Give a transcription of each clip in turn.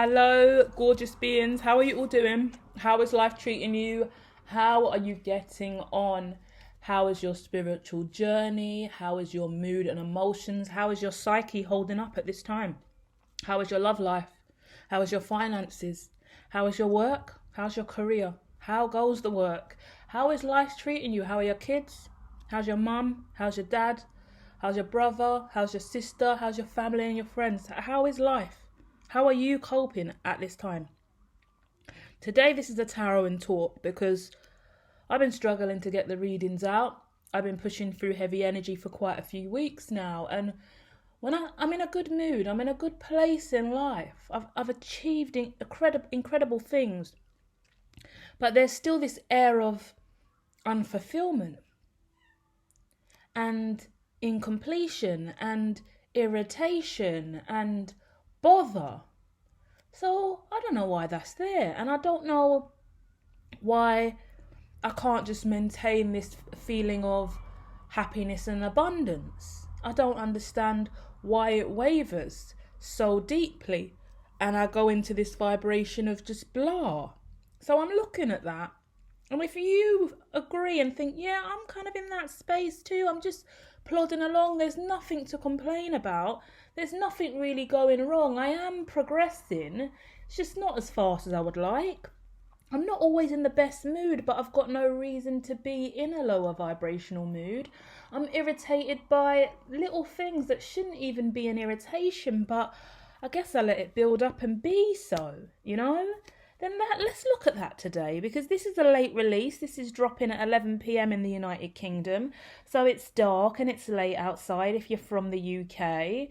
Hello, gorgeous beings. How are you all doing? How is life treating you? How are you getting on? How is your spiritual journey? How is your mood and emotions? How is your psyche holding up at this time? How is your love life? How is your finances? How is your work? How's your career? How goes the work? How is life treating you? How are your kids? How's your mum? How's your dad? How's your brother? How's your sister? How's your family and your friends? How is life? How are you coping at this time? Today, this is a tarot and talk because I've been struggling to get the readings out. I've been pushing through heavy energy for quite a few weeks now. And when I'm in a good mood, I'm in a good place in life. I've achieved incredible things. But there's still this air of unfulfillment and incompletion and irritation and bother. So I don't know why that's there, and I don't know why I can't just maintain this feeling of happiness and abundance. I don't understand why it wavers so deeply and I go into this vibration of just blah. So I'm looking at that, and if you agree and think, yeah, I'm kind of in that space too, I'm just plodding along, there's nothing to complain about, there's nothing really going wrong, I am progressing, it's just not as fast as I would like. I'm not always in the best mood, but I've got no reason to be in a lower vibrational mood. I'm irritated by little things that shouldn't even be an irritation, but I guess I let it build up and be so, you know? Let's look at that today, because this is a late release. This is dropping at 11 p.m. in the United Kingdom. So it's dark and it's late outside if you're from the UK.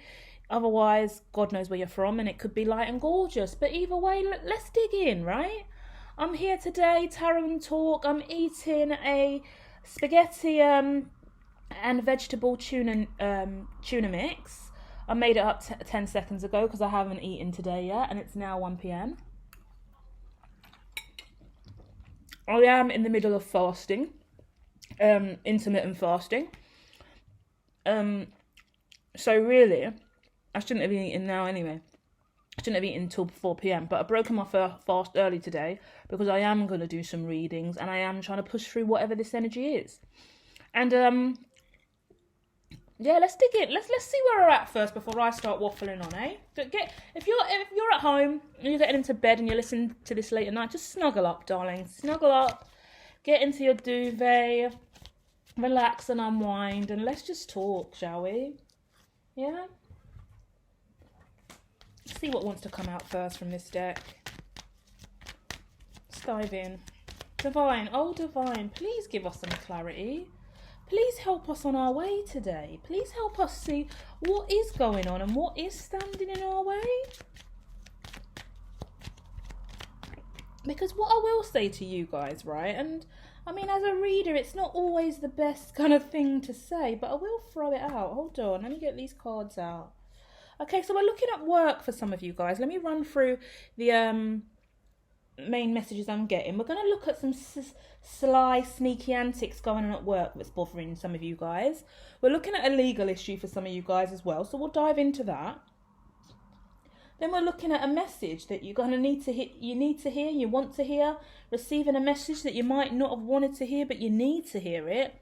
Otherwise, God knows where you're from, and it could be light and gorgeous. But either way, let's dig in, right? I'm here today, tarot and talk. I'm eating a spaghetti and vegetable tuna mix. I made it up 10 seconds ago because I haven't eaten today yet, and it's now 1 p.m. I am in the middle of fasting, intermittent fasting. So really, I shouldn't have eaten now anyway. I shouldn't have eaten until 4 p.m. But I've broken my fast early today because I am going to do some readings and I am trying to push through whatever this energy is. And yeah, let's dig in. Let's see where we're at first before I start waffling on, eh? If you're at home and you're getting into bed and you're listening to this late at night, just snuggle up, darling. Snuggle up, get into your duvet, relax and unwind, and let's just talk, shall we? Yeah? Let's see what wants to come out first from this deck. Let's dive in. Divine, oh Divine, please give us some clarity. Please help us on our way today. Please help us see what is going on and what is standing in our way. Because what I will say to you guys, right, and I mean, as a reader, it's not always the best kind of thing to say, but I will throw it out. Hold on, let me get these cards out. Okay, so we're looking at work for some of you guys. Let me run through the main messages I'm getting. We're going to look at some sly, sneaky antics going on at work that's bothering some of you guys. We're looking at a legal issue for some of you guys as well, so we'll dive into that. Then we're looking at a message that you're going to need to hear, you want to hear, receiving a message that you might not have wanted to hear, but you need to hear it.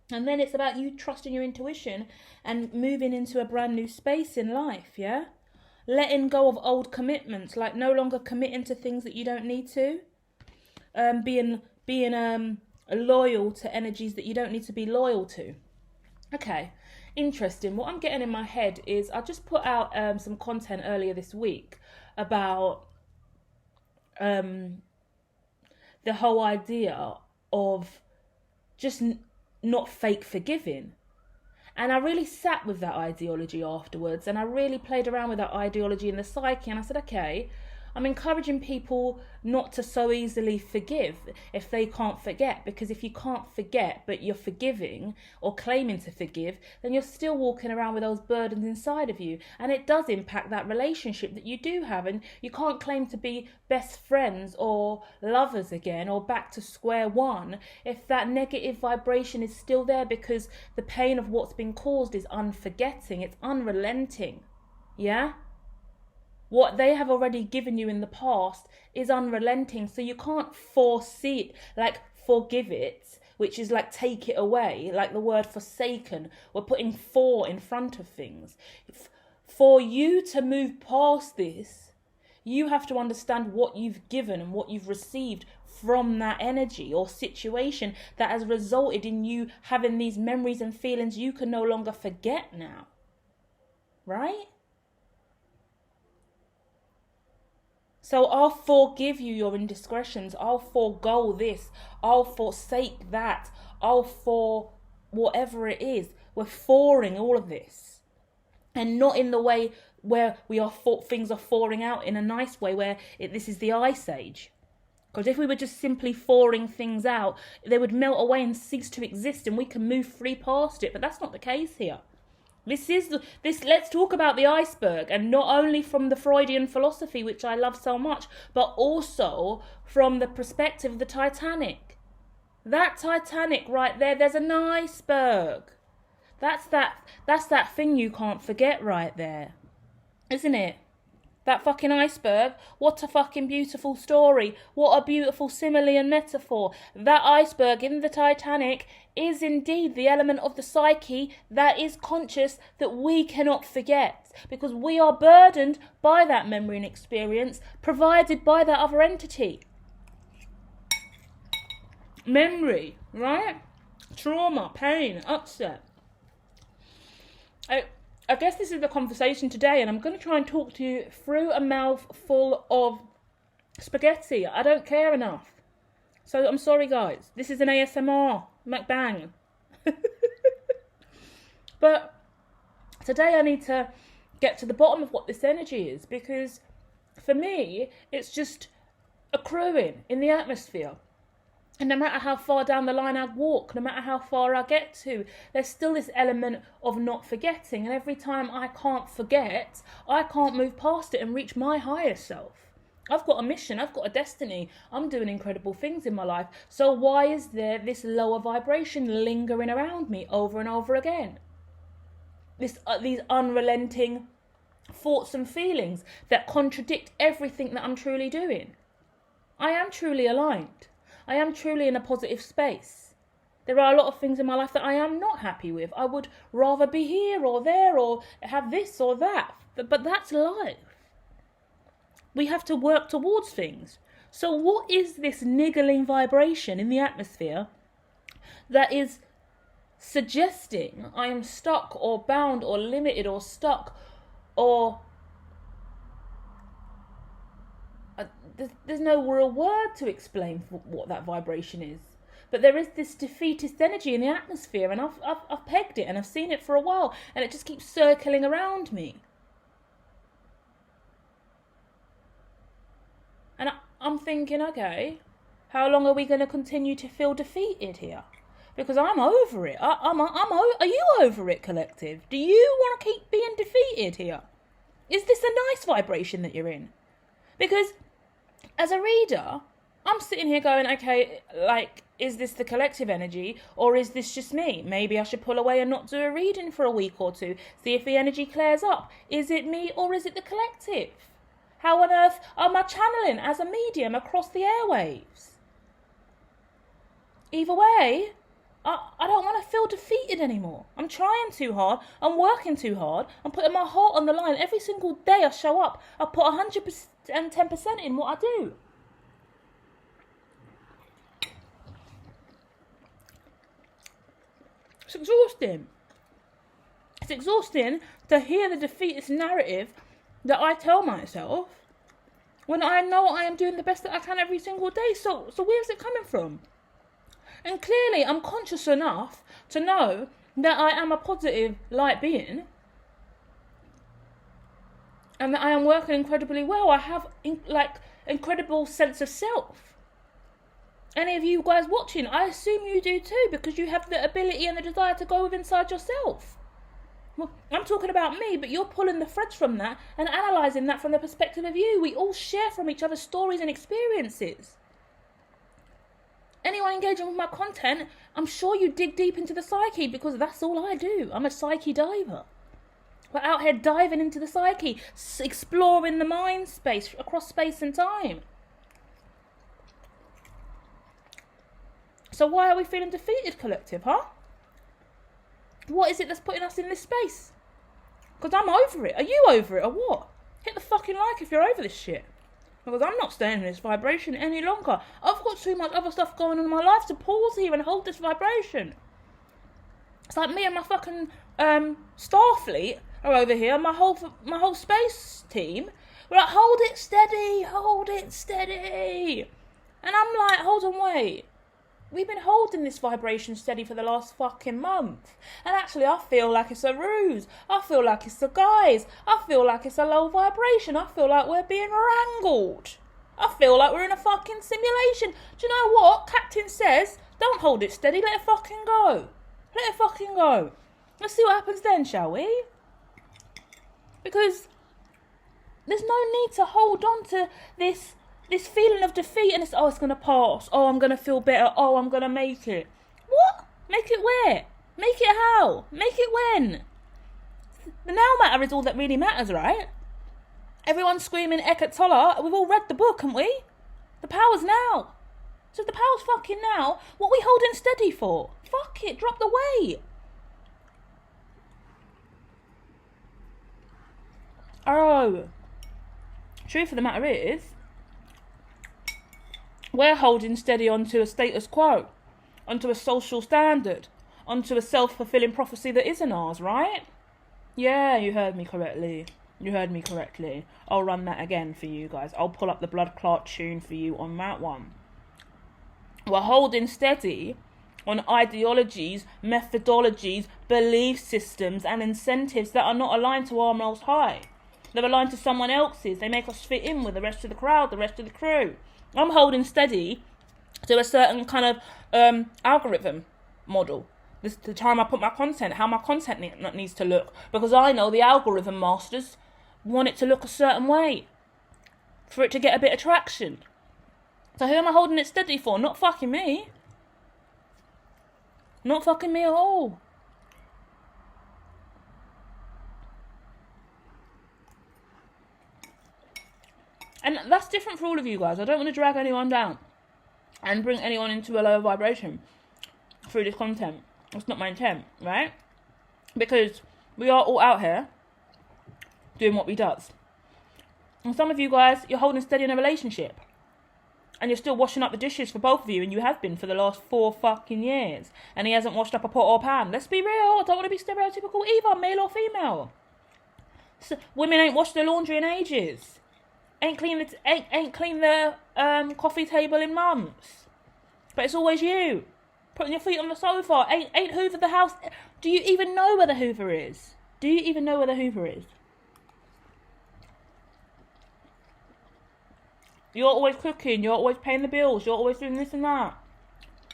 And then it's about you trusting your intuition and moving into a brand new space in life, yeah? Letting go of old commitments, like no longer committing to things that you don't need to. Being loyal to energies that you don't need to be loyal to. Okay, interesting. What I'm getting in my head is I just put out some content earlier this week about the whole idea of just not fake forgiving. And I really sat with that ideology afterwards, and I really played around with that ideology in the psyche, and I said, okay, I'm encouraging people not to so easily forgive if they can't forget, because if you can't forget but you're forgiving or claiming to forgive, then you're still walking around with those burdens inside of you, and it does impact that relationship that you do have, and you can't claim to be best friends or lovers again or back to square one if that negative vibration is still there, because the pain of what's been caused is unforgetting, it's unrelenting. Yeah? What they have already given you in the past is unrelenting, so you can't foresee it, like forgive it, which is like take it away, like the word forsaken. We're putting for in front of things. For you to move past this, you have to understand what you've given and what you've received from that energy or situation that has resulted in you having these memories and feelings you can no longer forget now. Right? So I'll forgive you your indiscretions. I'll forego this. I'll forsake that. I'll for whatever it is. We're foring all of this. And not in the way where things are falling out in a nice way, where this is the ice age. Because if we were just simply foring things out, they would melt away and cease to exist and we can move free past it. But that's not the case here. Let's talk about the iceberg, and not only from the Freudian philosophy, which I love so much, but also from the perspective of the Titanic. That Titanic right there, there's an iceberg. That's that thing you can't forget right there. Isn't it? That fucking iceberg. What a fucking beautiful story. What a beautiful simile and metaphor. That iceberg in the Titanic is indeed the element of the psyche that is conscious that we cannot forget, because we are burdened by that memory and experience provided by that other entity. Memory, right? Trauma, pain, upset. I guess this is the conversation today, and I'm going to try and talk to you through a mouth full of spaghetti. I don't care enough. So I'm sorry, guys. This is an ASMR mukbang. But today I need to get to the bottom of what this energy is, because for me, it's just accruing in the atmosphere. And no matter how far down the line I walk, no matter how far I get to, there's still this element of not forgetting. And every time I can't forget, I can't move past it and reach my higher self. I've got a mission, I've got a destiny, I'm doing incredible things in my life. So why is there this lower vibration lingering around me over and over again? These unrelenting thoughts and feelings that contradict everything that I'm truly doing. I am truly aligned. I am truly in a positive space. There are a lot of things in my life that I am not happy with. I would rather be here or there or have this or that. But that's life. We have to work towards things. So what is this niggling vibration in the atmosphere that is suggesting I am stuck or bound or limited or stuck or... There's no real word to explain what that vibration is. But there is this defeatist energy in the atmosphere, and I've pegged it, and I've seen it for a while, and it just keeps circling around me. And I'm thinking, okay, how long are we going to continue to feel defeated here? Because I'm over it. Are you over it, collective? Do you want to keep being defeated here? Is this a nice vibration that you're in? Because as a reader, I'm sitting here going, okay, like, is this the collective energy or is this just me? Maybe I should pull away and not do a reading for a week or two, see if the energy clears up. Is it me or is it the collective? How on earth am I channeling as a medium across the airwaves? Either way, I don't want to feel defeated anymore. I'm trying too hard. I'm working too hard. I'm putting my heart on the line. Every single day I show up, I put 110% in what I do. It's exhausting. It's exhausting to hear the defeatist narrative that I tell myself when I know I am doing the best that I can every single day. So where's it coming from? And clearly I'm conscious enough to know that I am a positive light being and that I am working incredibly well. I have incredible sense of self. Any of you guys watching, I assume you do too, because you have the ability and the desire to go inside yourself. Well, I'm talking about me, but you're pulling the threads from that and analysing that from the perspective of you. We all share from each other's stories and experiences. Anyone engaging with my content, I'm sure you dig deep into the psyche, because that's all I do. I'm a psyche diver. We're out here diving into the psyche, exploring the mind space across space and time. So why are we feeling defeated, collective, huh? What is it that's putting us in this space? Because I'm over it. Are you over it or what? Hit the fucking like if you're over this shit. Because I'm not staying in this vibration any longer. I've got too much other stuff going on in my life to pause here and hold this vibration. It's like me and my fucking Starfleet are over here. My whole space team. We're like, hold it steady, hold it steady. And I'm like, hold on, wait. We've been holding this vibration steady for the last fucking month. And actually, I feel like it's a ruse. I feel like it's a guise. I feel like it's a low vibration. I feel like we're being wrangled. I feel like we're in a fucking simulation. Do you know what? Captain says, don't hold it steady. Let it fucking go. Let it fucking go. Let's see what happens then, shall we? Because there's no need to hold on to this feeling of defeat and it's going to pass. Oh, I'm going to feel better. Oh, I'm going to make it. What? Make it where? Make it how? Make it when? The now matter is all that really matters, right? Everyone's screaming Eckhart Tolle. We've all read the book, haven't we? The power's now. So if the power's fucking now, what are we holding steady for? Fuck it, drop the weight. Oh. Truth of the matter is, we're holding steady onto a status quo, onto a social standard, onto a self-fulfilling prophecy that isn't ours, right? Yeah, you heard me correctly. You heard me correctly. I'll run that again for you guys. I'll pull up the blood clot tune for you on that one. We're holding steady on ideologies, methodologies, belief systems and incentives that are not aligned to our Most High. They're aligned to someone else's. They make us fit in with the rest of the crowd, the rest of the crew. I'm holding steady to a certain kind of algorithm model. The time I put my content, how my content needs to look. Because I know the algorithm masters want it to look a certain way for it to get a bit of traction. So who am I holding it steady for? Not fucking me. Not fucking me at all. And that's different for all of you guys. I don't want to drag anyone down and bring anyone into a lower vibration through this content. That's not my intent, right? Because we are all out here doing what we does. And some of you guys, you're holding steady in a relationship. And you're still washing up the dishes for both of you, and you have been for the last 4 fucking years. And he hasn't washed up a pot or pan. Let's be real, I don't want to be stereotypical either, male or female. So, women ain't washed their laundry in ages. Ain't clean the coffee table in months. But it's always you. Putting your feet on the sofa. Ain't hoovered the house. Do you even know where the hoover is? Do you even know where the hoover is? You're always cooking. You're always paying the bills. You're always doing this and that.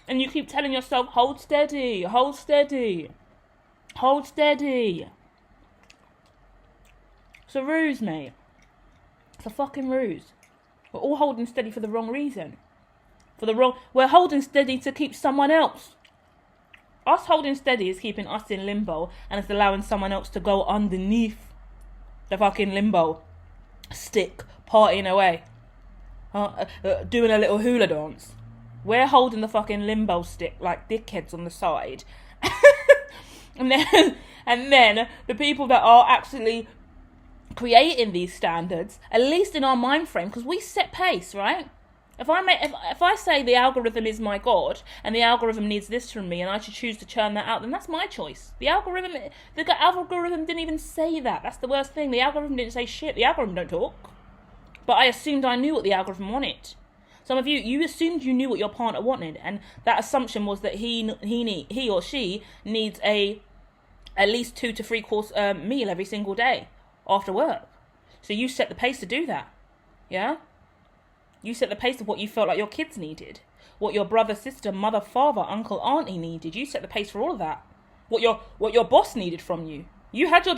And you keep telling yourself, hold steady. Hold steady. Hold steady. It's a ruse, mate. It's a fucking ruse. We're all holding steady for the wrong reason. We're holding steady to keep someone else. Us holding steady is keeping us in limbo, and it's allowing someone else to go underneath the fucking limbo stick, partying away, doing a little hula dance. We're holding the fucking limbo stick like dickheads on the side, and then the people that are actually creating these standards, at least in our mind frame, because we set pace, right? If I say the algorithm is my God and the algorithm needs this from me and I should choose to churn that out, then that's my choice. The algorithm didn't even say that. That's the worst thing. The algorithm didn't say shit. The algorithm don't talk. But I assumed I knew what the algorithm wanted. Some of you assumed you knew what your partner wanted, and that assumption was that he or she needs at least 2 to 3 course meal every single day after work. So you set the pace to do that. Yeah? You set the pace of what you felt like your kids needed. What your brother, sister, mother, father, uncle, auntie needed. You set the pace for all of that. What your boss needed from you. You had your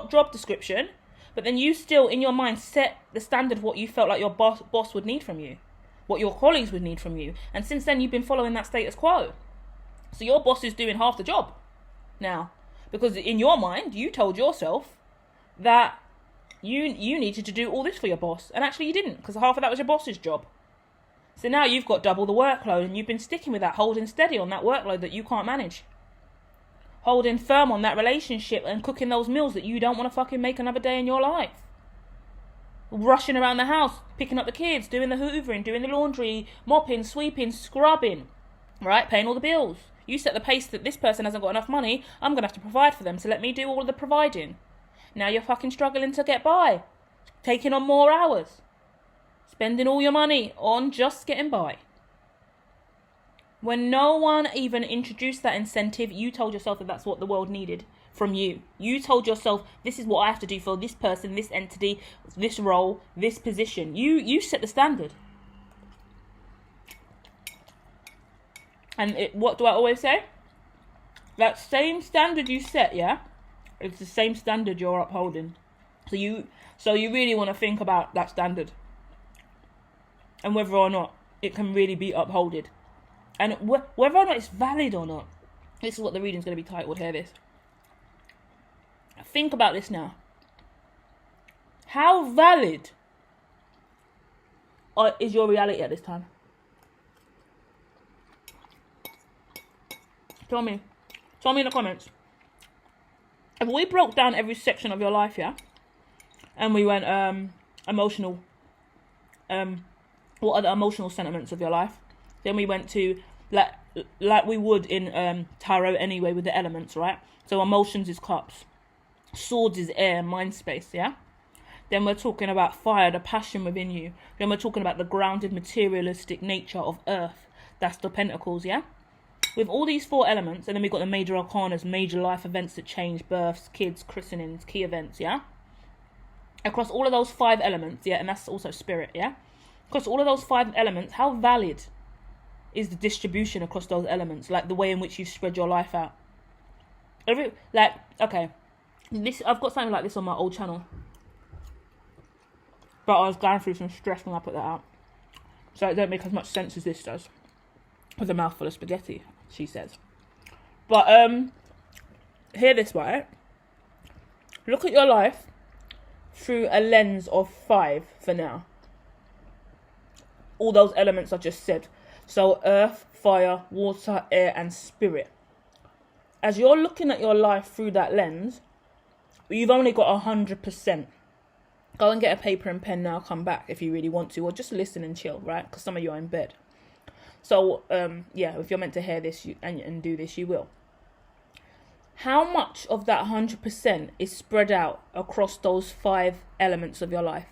job description, but then you still, in your mind, set the standard of what you felt like your boss would need from you. What your colleagues would need from you. And since then, you've been following that status quo. So your boss is doing half the job now. Because in your mind, you told yourself that you needed to do all this for your boss. And actually you didn't, because half of that was your boss's job. So now you've got double the workload, and you've been sticking with that, holding steady on that workload that you can't manage. Holding firm on that relationship and cooking those meals that you don't want to fucking make another day in your life. Rushing around the house, picking up the kids, doing the hoovering, doing the laundry, mopping, sweeping, scrubbing, right? Paying all the bills. You set the pace that this person hasn't got enough money, I'm going to have to provide for them, so let me do all of the providing. Now you're fucking struggling to get by. Taking on more hours. Spending all your money on just getting by. When no one even introduced that incentive, you told yourself that that's what the world needed from you. You told yourself, this is what I have to do for this person, this entity, this role, this position. You set the standard. And what do I always say? That same standard you set, yeah? It's the same standard you're upholding. So you really want to think about that standard. And whether or not it can really be upholded. And whether or not it's valid or not. This is what the reading's going to be titled. Hear this. Think about this now. How valid is your reality at this time? Tell me in the comments. If we broke down every section of your life, yeah, and we went emotional, what are the emotional sentiments of your life? Then we went to like we would in tarot anyway with the elements, right? So emotions is cups, swords is air, mind space, yeah. Then we're talking about fire, the passion within you. Then we're talking about the grounded materialistic nature of earth. That's the pentacles, yeah. With all these four elements, and then we've got the major arcanas, major life events that change, births, kids, christenings, key events, yeah? Across all of those 5 elements, yeah, and that's also spirit, yeah? Across all of those 5 elements, how valid is the distribution across those elements? Like the way in which you spread your life out. Okay, I've got something like this on my old channel. But I was going through some stress when I put that out. So it don't make as much sense as this does. With a mouthful of spaghetti, she says. But hear this, right? Look at your life through a lens of 5 for now. All those elements I just said. So earth, fire, water, air, and spirit. As you're looking at your life through that lens, you've only got 100%. Go and get a paper and pen now, come back if you really want to, or just listen and chill, right? Because some of you are in bed. So, yeah, if you're meant to hear this and do this, you will. How much of that 100% is spread out across those 5 elements of your life?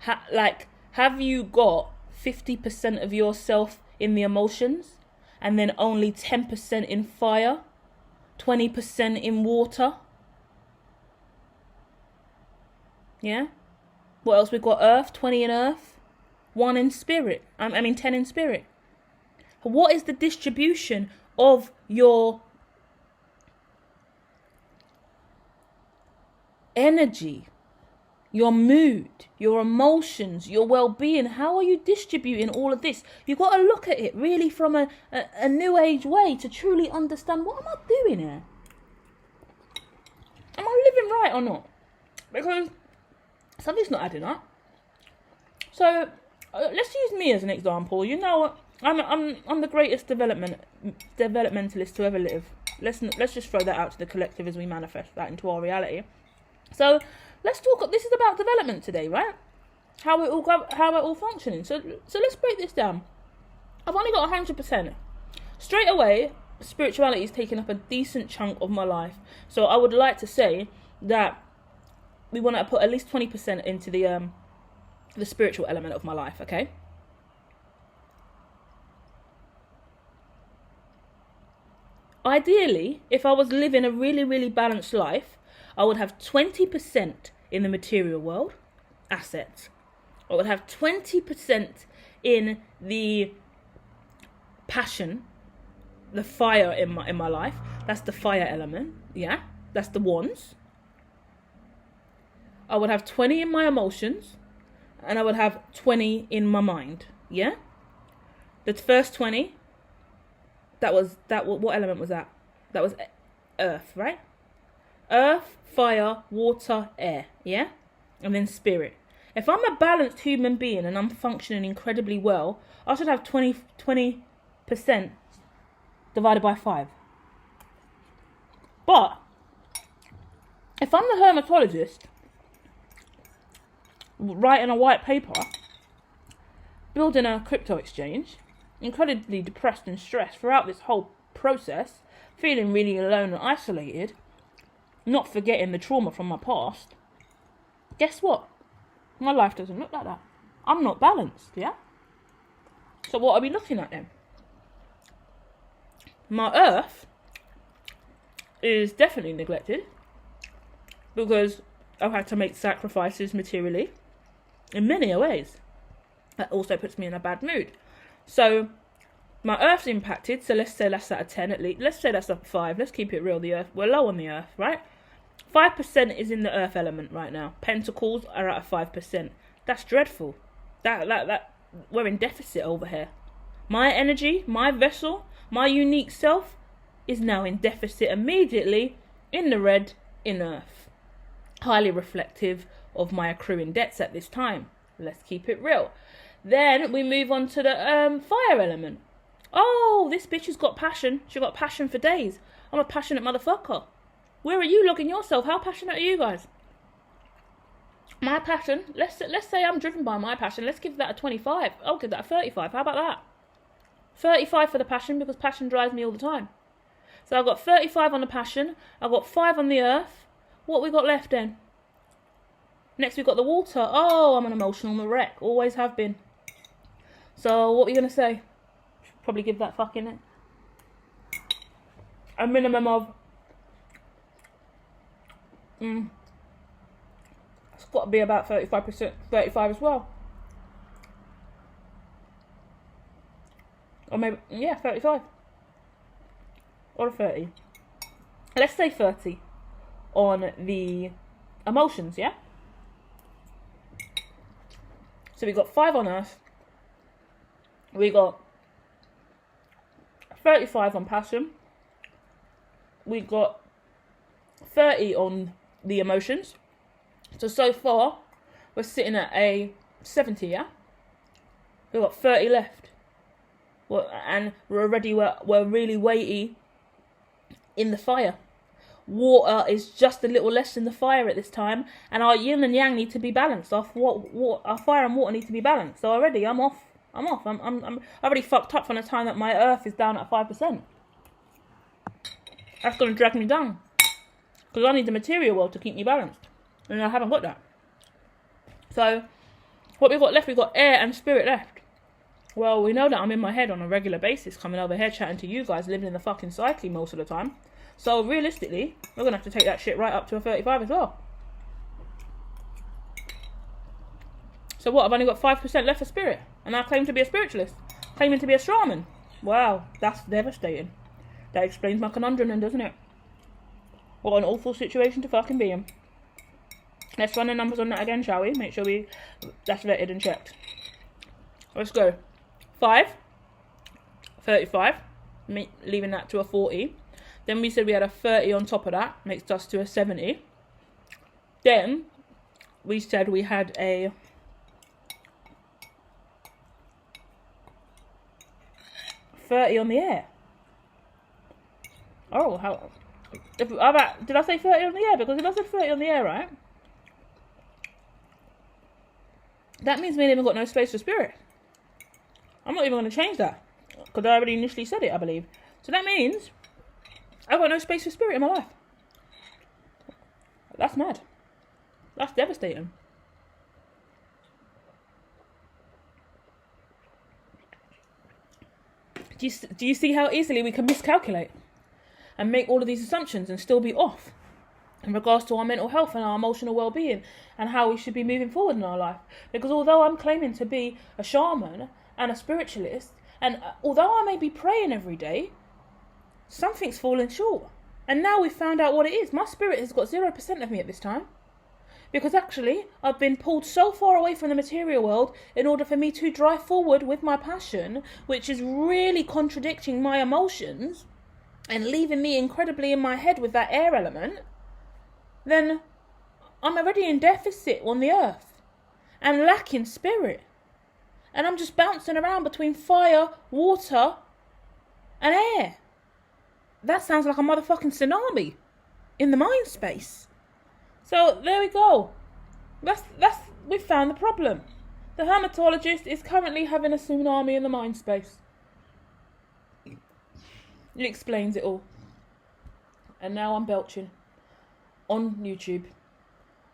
Have you got 50% of yourself in the emotions, and then only 10% in fire, 20% in water? Yeah? What else? We've got earth, 20 in earth. 1 in spirit. 10 in spirit. What is the distribution of your energy, your mood, your emotions, your well-being? How are you distributing all of this? You've got to look at it really from a new age way to truly understand, what am I doing here? Am I living right or not? Because something's not adding up. So let's use me as an example. You know what? I'm the greatest developmentalist to ever live. Let's just throw that out to the collective as we manifest that into our reality. So let's talk. This is about development today, right? How we're all functioning. So let's break this down. I've only got 100%. Straight away, spirituality is taking up a decent chunk of my life. So I would like to say that we want to put at least 20% into the spiritual element of my life, okay? Ideally, if I was living a really, really balanced life, I would have 20% in the material world, assets. I would have 20% in the passion, the fire in my life. That's the fire element, yeah? That's the wands. I would have 20 in my emotions. And I would have 20 in my mind, yeah? The first 20, what element was that? That was earth, right? Earth, fire, water, air, yeah? And then spirit. If I'm a balanced human being and I'm functioning incredibly well, I should have 20% divided by 5. But if I'm the hermatologist writing a white paper, building a crypto exchange, incredibly depressed and stressed throughout this whole process, feeling really alone and isolated, not forgetting the trauma from my past, guess what? My life doesn't look like that. I'm not balanced, yeah? So what are we looking at then? My earth is definitely neglected because I've had to make sacrifices materially in many ways. That also puts me in a bad mood. So my earth's impacted, so let's say that's at a 10 at least. Let's say that's at 5. Let's keep it real, the earth. We're low on the earth, right? 5% is in the earth element right now. Pentacles are at a 5%. That's dreadful. That we're in deficit over here. My energy, my vessel, my unique self is now in deficit immediately in the red in earth. Highly reflective of my accruing debts at this time. Let's keep it real. Then we move on to the fire element. Oh, this bitch has got passion. She got passion for days. I'm a passionate motherfucker. Where are you logging yourself? How passionate are you guys? My passion, let's say I'm driven by my passion. Let's give that a 25. I'll give that a 35. How about that? 35 for the passion because passion drives me all the time. So I've got 35 on the passion. I've got 5 on the earth. What we got left then? Next we've got the water. Oh, I'm an emotional wreck. Always have been. So what are we going to say? Probably give that fucking a minimum of it's got to be about 35%, 35 as well. Or maybe, yeah, 35. Or 30. Let's say 30 on the emotions, yeah? So we got 5 on earth. We got 35 on passion. We got 30 on the emotions. So far, we're sitting at a 70, yeah? We've got 30 left. Well, and we're really weighty in the fire. Water is just a little less in the fire at this time, and our yin and yang need to be balanced. Our fire and water need to be balanced. So already, I'm off. I'm already fucked up from the time that my earth is down at 5%. That's going to drag me down. Because I need the material world to keep me balanced. And I haven't got that. So, what we've got left, we've got air and spirit left. Well, we know that I'm in my head on a regular basis, coming over here chatting to you guys, living in the fucking psyche most of the time. So, realistically, we're going to have to take that shit right up to a 35 as well. So what, I've only got 5% left for spirit. And I claim to be a spiritualist. Claiming to be a shaman. Wow, that's devastating. That explains my conundrum then, doesn't it? What an awful situation to fucking be in. Let's run the numbers on that again, shall we? Make sure that's vetted and checked. Let's go. 5. 35. Leaving that to a 40. Then we said we had a 30 on top of that. Makes us to a 70. Then we said we had a 30 on the air. Oh, how... did I say 30 on the air? Because if I said 30 on the air, right? That means we ain't even got no space for spirit. I'm not even going to change that. Because I already initially said it, I believe. So that means I've got no space for spirit in my life. That's mad. That's devastating. Do you see how easily we can miscalculate and make all of these assumptions and still be off in regards to our mental health and our emotional well-being and how we should be moving forward in our life? Because although I'm claiming to be a shaman and a spiritualist, and although I may be praying every day, something's falling short. And now we've found out what it is. My spirit has got 0% of me at this time. Because actually, I've been pulled so far away from the material world in order for me to drive forward with my passion, which is really contradicting my emotions. and leaving me incredibly in my head with that air element, then I'm already in deficit on the earth and lacking spirit. And I'm just bouncing around between fire, water, and air. That sounds like a motherfucking tsunami in the mind space. So there we go. We've found the problem. The hermetologist is currently having a tsunami in the mind space. It explains it all. And now I'm belching on YouTube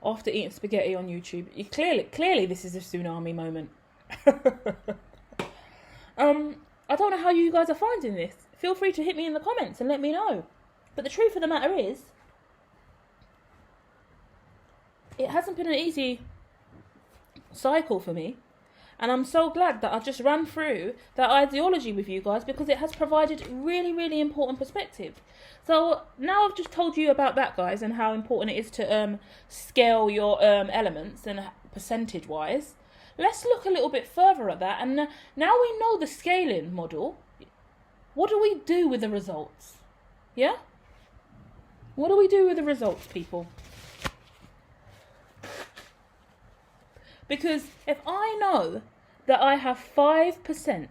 after eating spaghetti on YouTube. Clearly this is a tsunami moment. I don't know how you guys are finding this. Feel free to hit me in the comments and let me know. But the truth of the matter is, it hasn't been an easy cycle for me. And I'm so glad that I've just run through that ideology with you guys, because it has provided really, really important perspective. So now I've just told you about that, guys, and how important it is to scale your elements and percentage-wise. Let's look a little bit further at that. And now we know the scaling model. What do we do with the results? Yeah? What do we do with the results, people? Because if I know that I have 5%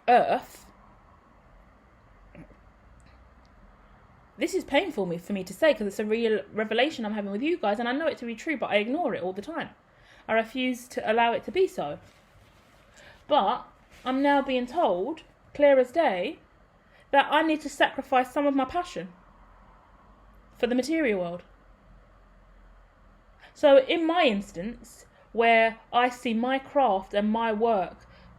earth, this is painful for me to say, because it's a real revelation I'm having with you guys, and I know it to be true, but I ignore it all the time. I refuse to allow it to be so. But I'm now being told, clear as day, that I need to sacrifice some of my passion for the material world. So in my instance, where I see my craft and my work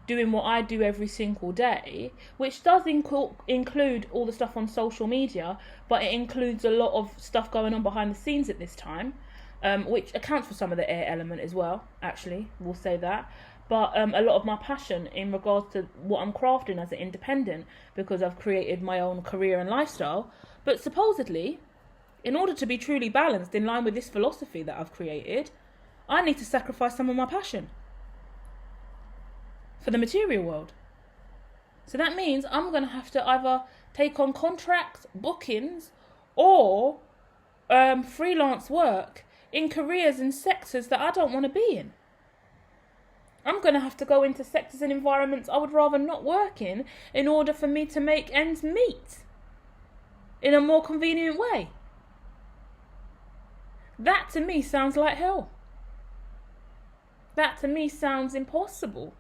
doing what I do every single day, which does include all the stuff on social media, but it includes a lot of stuff going on behind the scenes at this time, which accounts for some of the air element as well, actually, we'll say that. But a lot of my passion in regards to what I'm crafting as an independent, because I've created my own career and lifestyle. But supposedly, in order to be truly balanced in line with this philosophy that I've created, I need to sacrifice some of my passion for the material world. So that means I'm going to have to either take on contracts, bookings, or freelance work in careers and sectors that I don't want to be in. I'm going to have to go into sectors and environments I would rather not work in order for me to make ends meet in a more convenient way. That to me sounds like hell. That to me sounds impossible.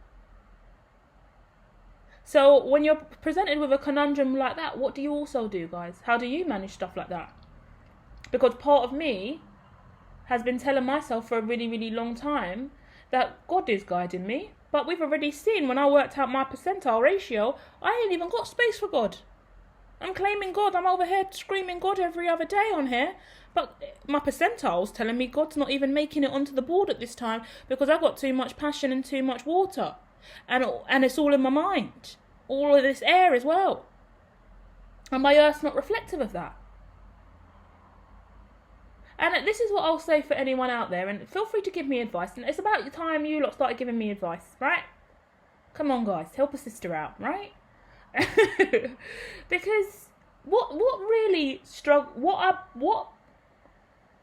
So when you're presented with a conundrum like that, what do you also do, guys? How do you manage stuff like that? Because part of me has been telling myself for a really, really long time that God is guiding me. But we've already seen, when I worked out my percentile ratio, I ain't even got space for God. I'm claiming God. I'm over here screaming God every other day on here. But my percentile's telling me God's not even making it onto the board at this time, because I've got too much passion and too much water. And it's all in my mind. All of this air as well. And my earth's not reflective of that. And this is what I'll say for anyone out there, and feel free to give me advice. And it's about the time you lot started giving me advice, right? Come on, guys, help a sister out, right? Because what really what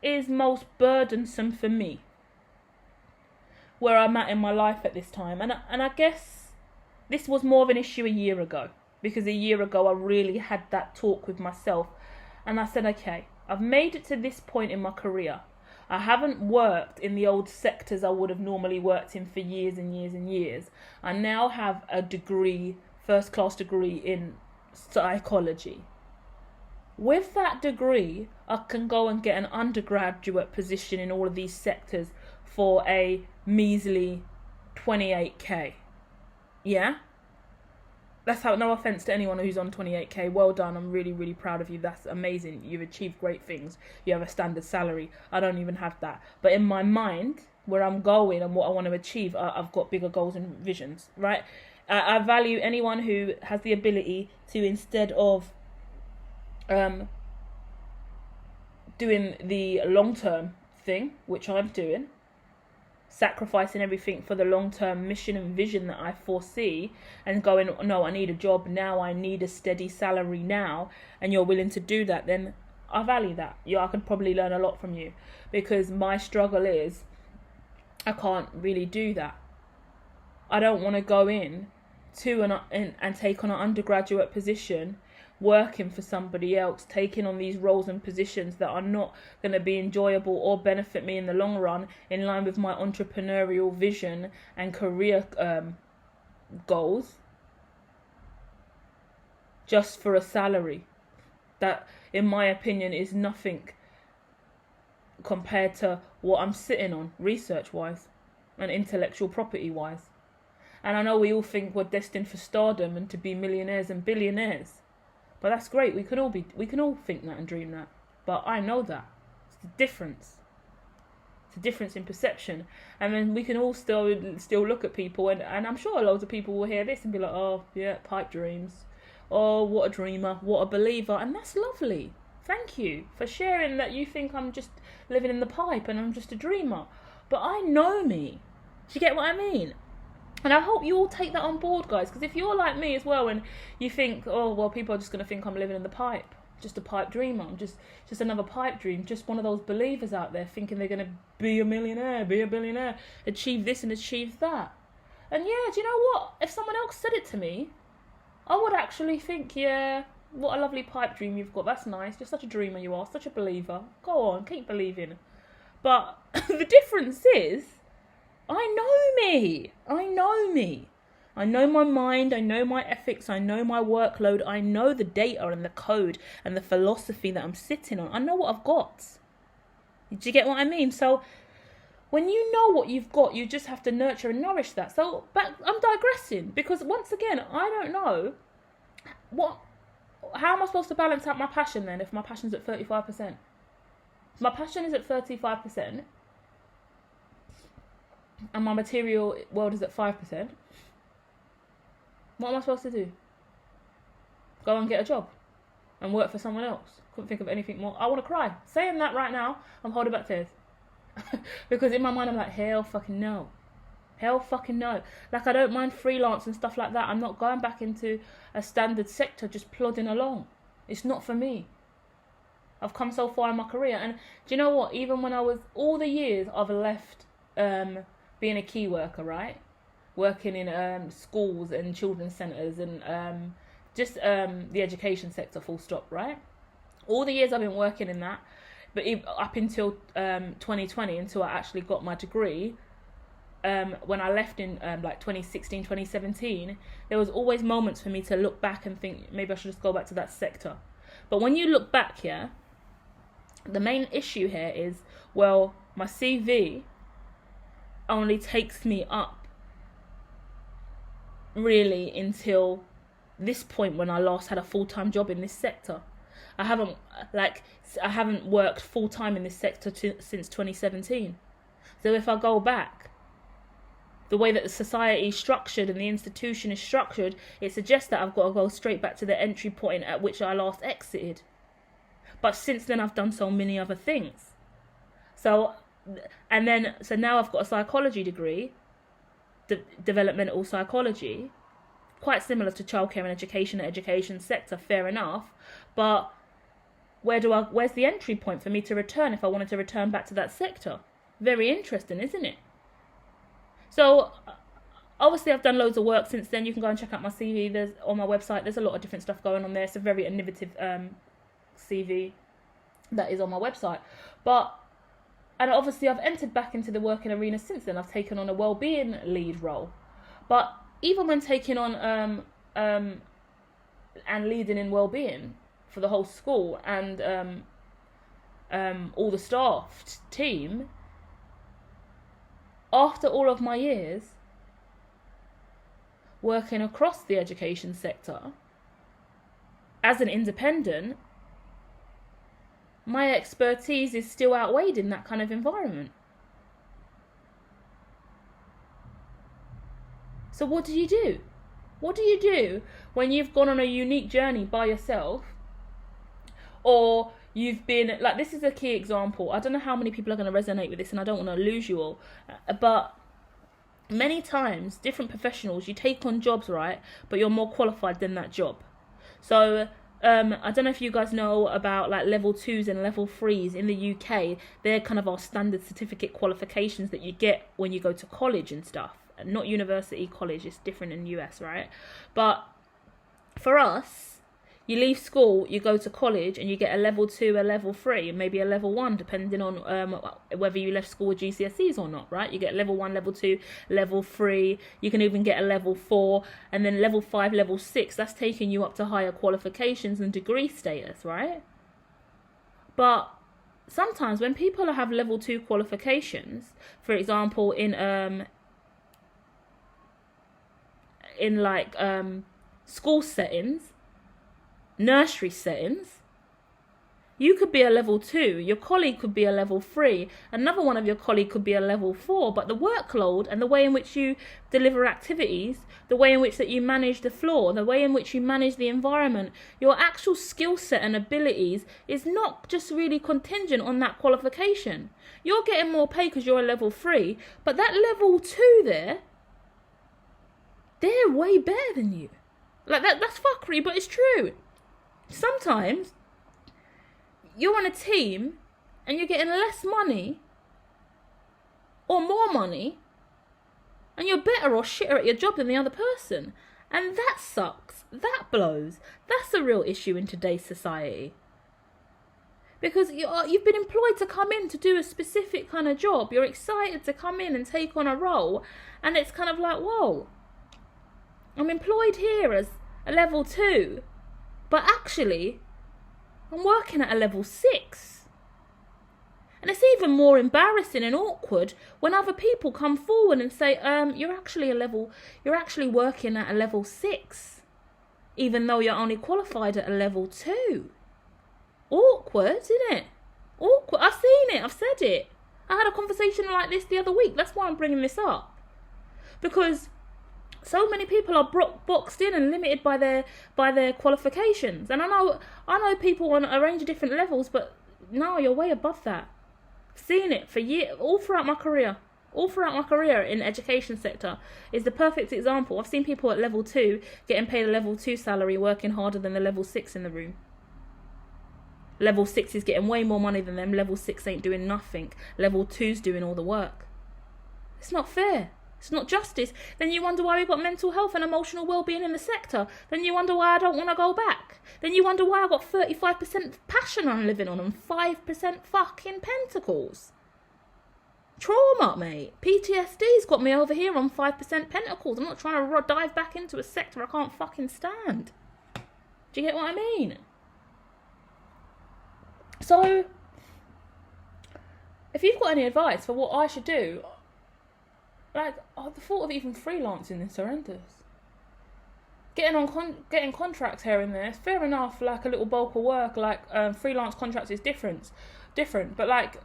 is most burdensome for me, where I'm at in my life at this time, and I guess this was more of an issue a year ago, because a year ago I really had that talk with myself, and I said, okay, I've made it to this point in my career. I haven't worked in the old sectors I would have normally worked in for years and years and years. I now have a degree, first class degree in psychology. With that degree, I can go and get an undergraduate position in all of these sectors for a measly 28k. Yeah? That's how, no offense to anyone who's on 28k, well done, I'm really, really proud of you, that's amazing, you've achieved great things, you have a standard salary, I don't even have that. But in my mind, where I'm going and what I want to achieve, I've got bigger goals and visions, right? I value anyone who has the ability to, instead of doing the long-term thing, which I'm doing, sacrificing everything for the long-term mission and vision that I foresee, and going, no, I need a job now, I need a steady salary now, and you're willing to do that, then I value that. I could probably learn a lot from you, because my struggle is I can't really do that. I don't want to go in to and take on an undergraduate position, working for somebody else, taking on these roles and positions that are not going to be enjoyable or benefit me in the long run, in line with my entrepreneurial vision and career goals, just for a salary that, in my opinion, is nothing compared to what I'm sitting on research-wise and intellectual property-wise. And I know we all think we're destined for stardom and to be millionaires and billionaires. But that's great. We can all think that and dream that. But I know that. It's the difference. It's a difference in perception. And then we can all still look at people, and I'm sure loads of people will hear this and be like, oh, yeah, pipe dreams. Oh, what a dreamer. What a believer. And that's lovely. Thank you for sharing that you think I'm just living in the pipe and I'm just a dreamer. But I know me. Do you get what I mean? And I hope you all take that on board, guys, because if you're like me as well and you think, oh, well, people are just going to think I'm living in the pipe, just a pipe dreamer, I'm just another pipe dream, just one of those believers out there thinking they're going to be a millionaire, be a billionaire, achieve this and achieve that. And yeah, do you know what? If someone else said it to me, I would actually think, yeah, what a lovely pipe dream you've got. That's nice. You're such a dreamer, you are, such a believer. Go on, keep believing. But the difference is, I know me. I know my mind. I know my ethics. I know my workload. I know the data and the code and the philosophy that I'm sitting on. I know what I've got. Do you get what I mean? So when you know what you've got, you just have to nurture and nourish that. So I'm digressing, because once again, I don't know how am I supposed to balance out my passion then if my passion's at 35%? If my passion is at 35%, and my material world is at 5%, what am I supposed to do? Go and get a job and work for someone else? Couldn't think of anything more. I want to cry. Saying that right now, I'm holding back tears. Because in my mind, I'm like, hell fucking no. Hell fucking no. Like, I don't mind freelance and stuff like that. I'm not going back into a standard sector just plodding along. It's not for me. I've come so far in my career. And do you know what? Even when I was, all the years I've left being a key worker, right? Working in schools and children's centres and just the education sector, full stop, right? All the years I've been working in that, but up until 2020, until I actually got my degree, when I left in like 2016, 2017, there was always moments for me to look back and think, maybe I should just go back to that sector. But when you look back here, the main issue here is, well, my CV only takes me up really until this point when I last had a full-time job in this sector. I haven't worked full-time in this sector since 2017. So if I go back, the way that the society is structured and the institution is structured, it suggests that I've got to go straight back to the entry point at which I last exited. But since then, I've done so many other things. So now I've got a psychology degree, developmental psychology, quite similar to childcare and education sector, fair enough. But where's the entry point for me to return if I wanted to return back to that sector? Very interesting, isn't it? So obviously I've done loads of work since then. You can go and check out my CV. There's on my website. There's a lot of different stuff going on there. It's a very innovative CV that is on my website. And obviously I've entered back into the working arena since then. I've taken on a well-being lead role. But even when taking on and leading in well-being for the whole school and all the staff team, after all of my years working across the education sector as an independent, my expertise is still outweighed in that kind of environment. So what do you do? What do you do when you've gone on a unique journey by yourself, or you've been, like, this is a key example. I don't know how many people are going to resonate with this, and I don't want to lose you all, but many times, different professionals, you take on jobs, right, but you're more qualified than that job. So I don't know if you guys know about like level 2s and level 3s in the UK. They're kind of our standard certificate qualifications that you get when you go to college and stuff. Not university, college, it's different in the US, right? But for us, you leave school, you go to college, and you get a level 2, a level 3, and maybe a level 1, depending on whether you left school with GCSEs or not, right? You get level 1, level 2, level 3. You can even get a level 4, and then level 5, level 6. That's taking you up to higher qualifications and degree status, right? But sometimes when people have level 2 qualifications, for example, in school settings, nursery settings, you could be a level 2, your colleague could be a level 3, another one of your colleague could be a level 4, but the workload and the way in which you deliver activities, the way in which that you manage the floor, the way in which you manage the environment, your actual skill set and abilities is not just really contingent on that qualification. You're getting more pay because you're a level 3, but that level 2 there, they're way better than you. Like, that's fuckery, but it's true. Sometimes you're on a team and you're getting less money or more money, and you're better or shitter at your job than the other person. And that sucks. That blows. That's a real issue in today's society. Because you've been employed to come in to do a specific kind of job. You're excited to come in and take on a role. And it's kind of like, whoa, I'm employed here as a level 2. But actually, I'm working at a level 6. And it's even more embarrassing and awkward when other people come forward and say, you're actually working at a level 6, even though you're only qualified at a level 2. Awkward, isn't it? Awkward. I've seen it. I've said it. I had a conversation like this the other week. That's why I'm bringing this up. Because so many people are boxed in and limited by their qualifications, and I know people on a range of different levels, but no, you're way above that. I've seen it for years, all throughout my career in the education sector is the perfect example. I've seen people at level 2 getting paid a level 2 salary, working harder than the level 6 in the room. Level 6 is getting way more money than them. Level 6 ain't doing nothing. Level 2's doing all the work. It's not fair. It's not justice. Then you wonder why we've got mental health and emotional well-being in the sector. Then you wonder why I don't want to go back. Then you wonder why I got 35% passion I'm living on and 5% fucking pentacles. Trauma, mate. PTSD's got me over here on 5% pentacles. I'm not trying to dive back into a sector I can't fucking stand. Do you get what I mean? So, if you've got any advice for what I should do, like, the thought of even freelancing is horrendous. Getting contracts here and there is fair enough, like a little bulk of work, like freelance contracts is different. But like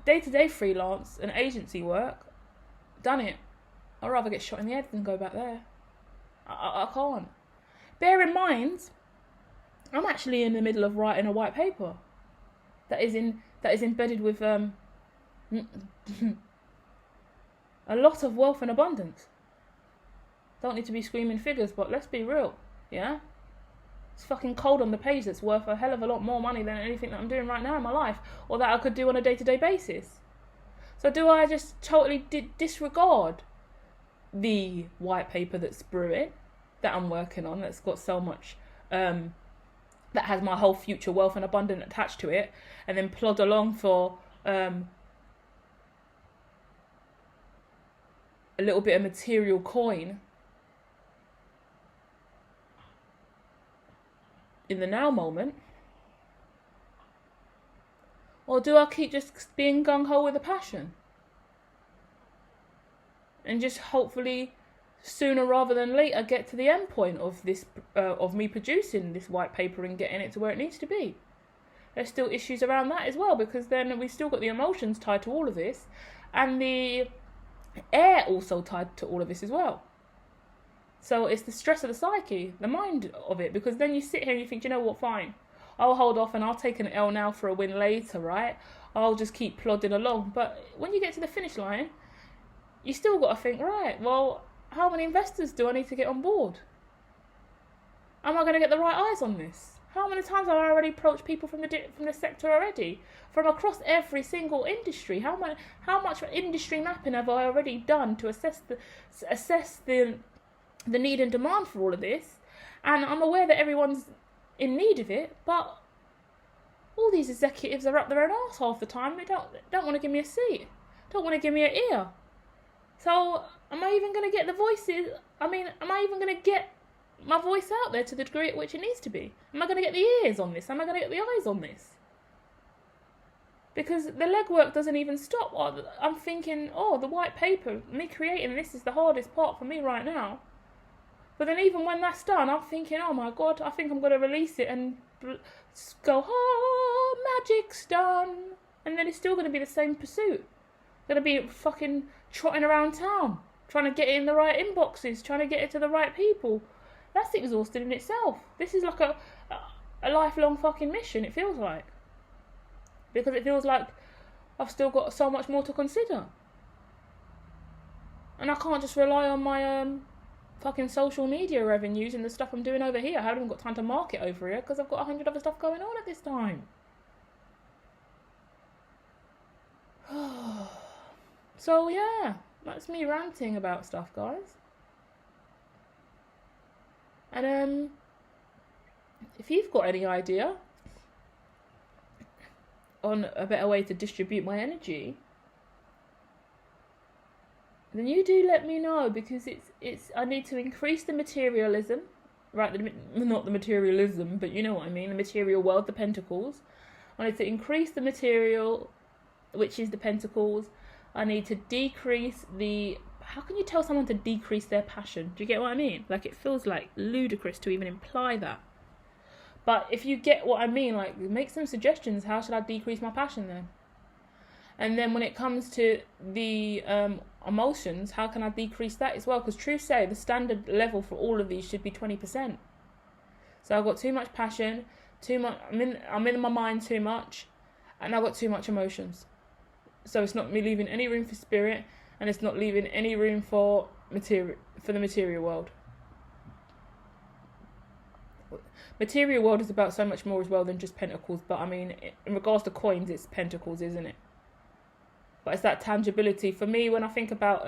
day-to-day freelance and agency work, done it. I'd rather get shot in the head than go back there. I can't. Bear in mind, I'm actually in the middle of writing a white paper that is embedded with a lot of wealth and abundance. Don't need to be screaming figures, but let's be real, yeah? It's fucking cold on the page that's worth a hell of a lot more money than anything that I'm doing right now in my life, or that I could do on a day-to-day basis. So do I just totally disregard the white paper that's brewing, that I'm working on, that's got so much, that has my whole future wealth and abundance attached to it, and then plod along for a little bit of material coin in the now moment? Or do I keep just being gung-ho with a passion and just hopefully sooner rather than later get to the end point of this of me producing this white paper and getting it to where it needs to be? There's still issues around that as well, because then we've still got the emotions tied to all of this, and the air also tied to all of this as well. So it's the stress of the psyche, the mind of it, because then you sit here and you think, you know what, fine, I'll hold off and I'll take an L now for a win later, right? I'll just keep plodding along. But when you get to the finish line, you still got to think, right, well, how many investors do I need to get on board? Am I going to get the right eyes on this? How many times have I already approached people from the sector already? From across every single industry? How much industry mapping have I already done to assess the need and demand for all of this? And I'm aware that everyone's in need of it, but all these executives are up their own arse half the time. They don't want to give me a seat. Don't want to give me an ear. So am I even going to get the voices? Am I even going to get my voice out there to the degree at which it needs to be? Am I going to get the ears on this? Am I going to get the eyes on this? Because the legwork doesn't even stop. I'm thinking, the white paper, me creating this is the hardest part for me right now. But then even when that's done, I'm thinking, oh my God, I think I'm going to release it and go, magic's done. And then it's still going to be the same pursuit. Going to be fucking trotting around town, trying to get it in the right inboxes, trying to get it to the right people. That's exhausting in itself. This is like a lifelong fucking mission, it feels like. Because it feels like I've still got so much more to consider. And I can't just rely on my fucking social media revenues and the stuff I'm doing over here. I haven't even got time to market over here because I've got 100 other stuff going on at this time. So yeah, that's me ranting about stuff, guys. And if you've got any idea on a better way to distribute my energy, then you do let me know, because I need to increase the materialism, right? Not the materialism, but you know what I mean, the material world, the pentacles. I need to increase the material, which is the pentacles. I need to decrease the... How can you tell someone to decrease their passion? Do you get what I mean? Like, it feels like ludicrous to even imply that. But if you get what I mean, like, make some suggestions. How should I decrease my passion then? And then when it comes to the emotions, how can I decrease that as well? Because true say, the standard level for all of these should be 20%. So I've got too much passion, too much... I'm in my mind too much, and I've got too much emotions. So it's not me leaving any room for spirit, and it's not leaving any room for the material world. Material world is about so much more as well than just pentacles, but I mean, in regards to coins, it's pentacles, isn't it? But it's that tangibility. For me, when I think about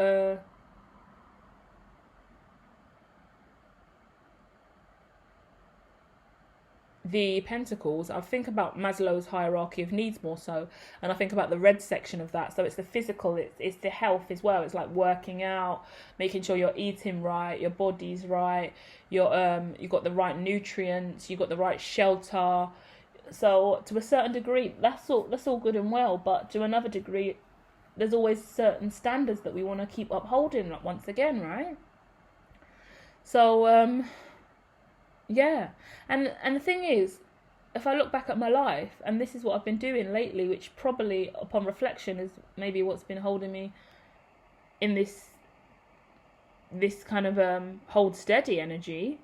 the pentacles, I think about Maslow's hierarchy of needs more so, and I think about the red section of that. So it's the physical, it's the health as well. It's like working out, making sure you're eating right, your body's right, you've got the right nutrients, you've got the right shelter. So to a certain degree, that's all good and well, but to another degree, there's always certain standards that we want to keep upholding, like, once again, right? So yeah, and the thing is, if I look back at my life, and this is what I've been doing lately, which probably upon reflection is maybe what's been holding me in this kind of hold steady energy,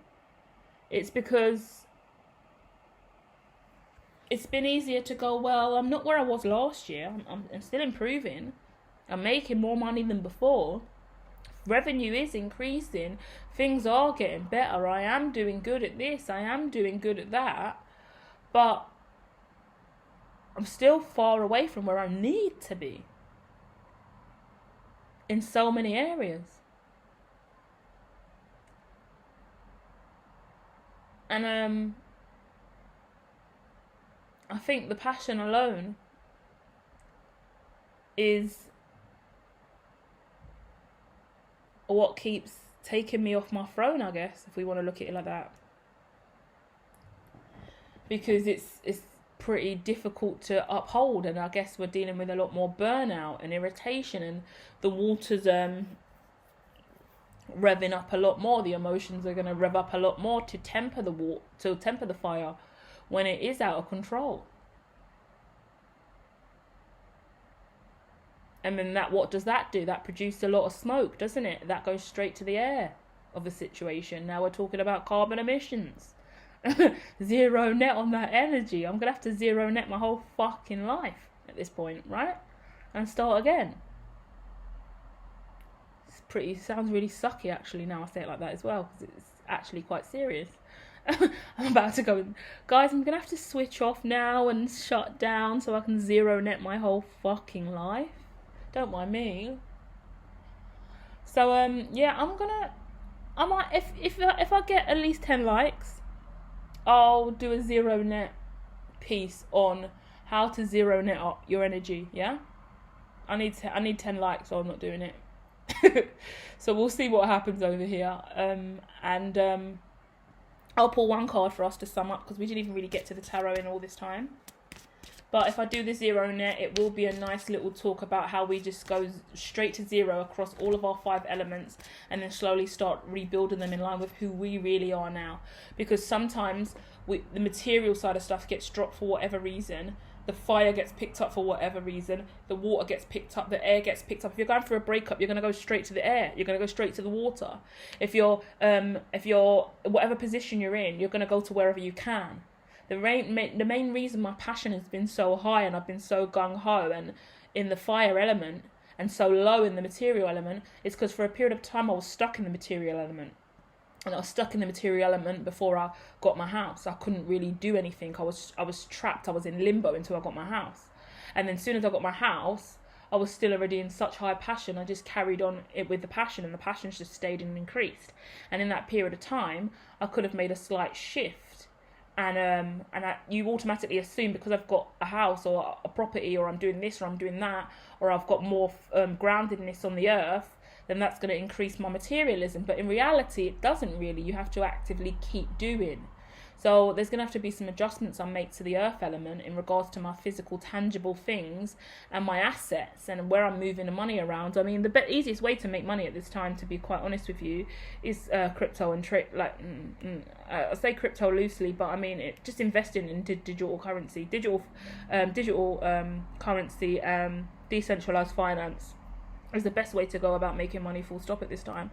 it's because it's been easier to go, well, I'm not where I was last year, I'm still improving, I'm making more money than before, revenue is increasing, things are getting better, I am doing good at this, I am doing good at that, but I'm still far away from where I need to be in so many areas. And I think the passion alone is what keeps taking me off my throne, I guess, if we want to look at it like that. Because it's pretty difficult to uphold, and I guess we're dealing with a lot more burnout and irritation, and the water's revving up a lot more. The emotions are going to rev up a lot more to temper the fire when it is out of control. And then what does that do? That produces a lot of smoke, doesn't it? That goes straight to the air of a situation. Now we're talking about carbon emissions. zero net on that energy. I'm gonna have to zero net my whole fucking life at this point, right? And start again. Sounds really sucky actually now I say it like that as well, because it's actually quite serious. I'm about to go, guys, I'm gonna have to switch off now and shut down so I can zero net my whole fucking life. Don't mind me. So yeah, I might, if I get at least 10 likes, I'll do a zero net piece on how to zero net up your energy. Yeah, I need 10 likes, or I'm not doing it. So we'll see what happens over here. I'll pull one card for us to sum up, because we didn't even really get to the tarot in all this time. But if I do the zero net, it will be a nice little talk about how we just go straight to zero across all of our 5 elements, and then slowly start rebuilding them in line with who we really are now. Because sometimes the material side of stuff gets dropped for whatever reason. The fire gets picked up for whatever reason. The water gets picked up. The air gets picked up. If you're going through a breakup, you're going to go straight to the air. You're going to go straight to the water. If you're whatever position you're in, you're going to go to wherever you can. The main reason my passion has been so high and I've been so gung-ho and in the fire element and so low in the material element is because for a period of time I was stuck in the material element. And I was stuck in the material element before I got my house. I couldn't really do anything. I was trapped. I was in limbo until I got my house. And then as soon as I got my house, I was still already in such high passion. I just carried on it with the passion, and the passion just stayed and increased. And in that period of time, I could have made a slight shift. And you automatically assume, because I've got a house or a property, or I'm doing this or I'm doing that, or I've got more groundedness on the earth, then that's going to increase my materialism. But in reality, it doesn't really. You have to actively keep doing. So there's going to have to be some adjustments I make to the earth element in regards to my physical, tangible things and my assets and where I'm moving the money around. I mean, the easiest way to make money at this time, to be quite honest with you, is crypto and trade. I say crypto loosely, but I mean just investing in digital currency, currency, decentralized finance is the best way to go about making money, full stop, at this time.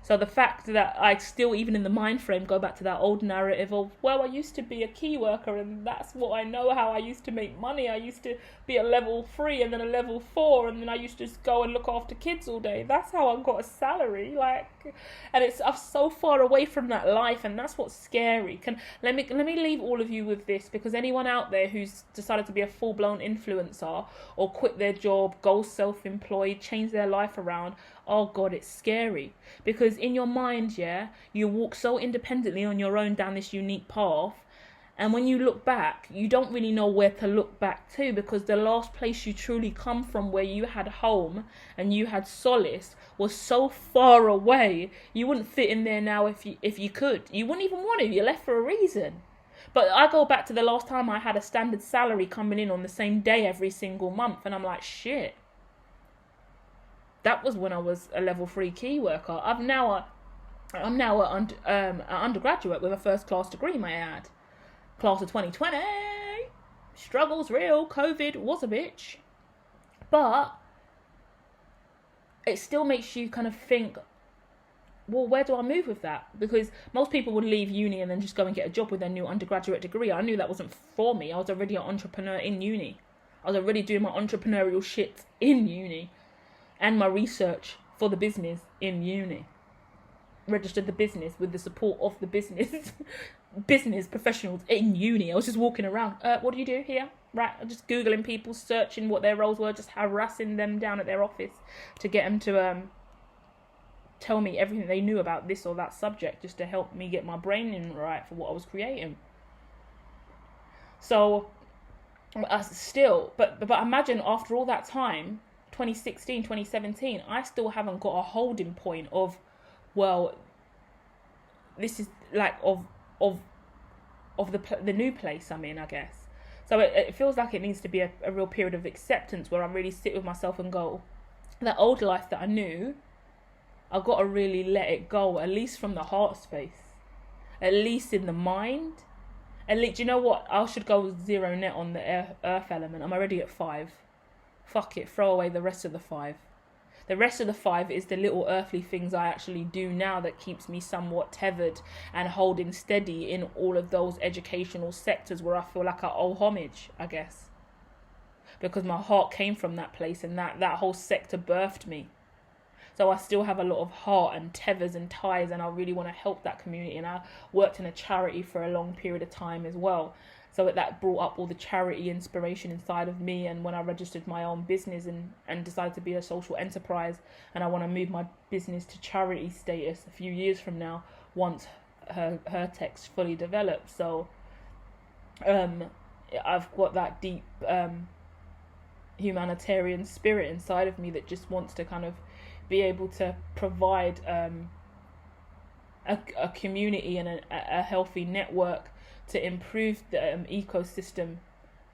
So the fact that I still, even in the mind frame, go back to that old narrative of, well, I used to be a key worker and that's what I know how I used to make money. I used to be a level 3 and then a level 4, and then I used to just go and look after kids all day. That's how I got a salary. And I'm so far away from that life, and that's what's scary. Let me leave all of you with this, because anyone out there who's decided to be a full-blown influencer or quit their job, go self-employed, change their life around, oh God, it's scary. Because in your mind, yeah, you walk so independently on your own down this unique path, and when you look back, you don't really know where to look back to, because the last place you truly come from, where you had home and you had solace, was so far away. You wouldn't fit in there now if you could. You wouldn't even want to. You're left for a reason. But I go back to the last time I had a standard salary coming in on the same day every single month, and I'm like, shit. That was when I was a level 3 key worker. I'm now an undergraduate with a first class degree, may I add. Class of 2020. Struggles real. COVID was a bitch. But it still makes you kind of think, well, where do I move with that? Because most people would leave uni and then just go and get a job with their new undergraduate degree. I knew that wasn't for me. I was already an entrepreneur in uni. I was already doing my entrepreneurial shit in uni. And my research for the business in uni. Registered the business with the support of the business professionals in uni. I was just walking around. What do you do here? Right, I'm just Googling people, searching what their roles were, just harassing them down at their office to get them to tell me everything they knew about this or that subject, just to help me get my brain in right for what I was creating. So, but imagine after all that time, 2016, 2017, I still haven't got a holding point of, well, this is like of the new place I'm in, I guess. So it feels like it needs to be a real period of acceptance where I really sit with myself and go, that old life that I knew, I've got to really let it go, at least from the heart space, at least in the mind. At least, you know what? I should go zero net on the earth element. I'm already at 5. Fuck it, throw away the rest of the 5. The rest of the 5 is the little earthly things I actually do now that keeps me somewhat tethered and holding steady in all of those educational sectors where I feel like I owe homage, I guess. Because my heart came from that place, and that whole sector birthed me. So I still have a lot of heart and tethers and ties, and I really want to help that community. And I worked in a charity for a long period of time as well. So that brought up all the charity inspiration inside of me. And when I registered my own business and decided to be a social enterprise, and I want to move my business to charity status a few years from now, once her tech's fully developed. So I've got that deep humanitarian spirit inside of me that just wants to kind of be able to provide a community and a healthy network to improve the ecosystem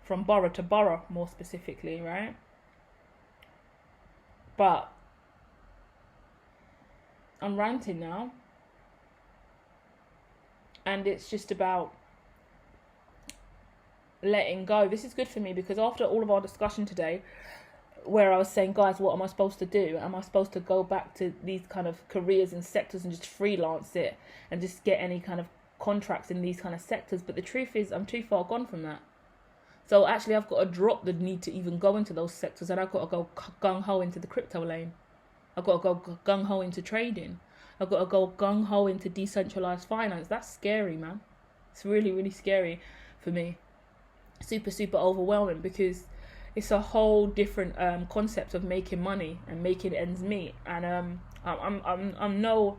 from borough to borough, more specifically, right? But I'm ranting now, and it's just about letting go. This is good for me because after all of our discussion today, where I was saying, guys, what am I supposed to do? Am I supposed to go back to these kind of careers and sectors and just freelance it and just get any kind of contracts in these kind of sectors? But the truth is, I'm too far gone from that. So actually, I've got to drop the need to even go into those sectors, and I've got to go gung-ho into the crypto lane. I've got to go gung-ho into trading. I've got to go gung-ho into decentralized finance. That's scary, man. It's really, really scary for me. Super, super overwhelming, because it's a whole different concept of making money and making ends meet. And I'm no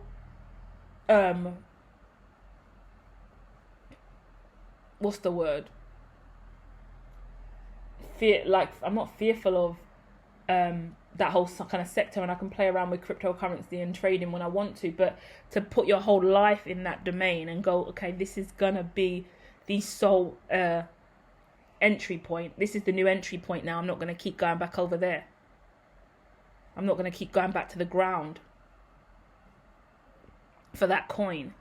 what's the word? I'm not fearful of that whole kind of sector, and I can play around with cryptocurrency and trading when I want to. But to put your whole life in that domain and go, okay, this is gonna be the sole entry point. This is the new entry point now. I'm not going to keep going back over there. I'm not going to keep going back to the ground for that coin.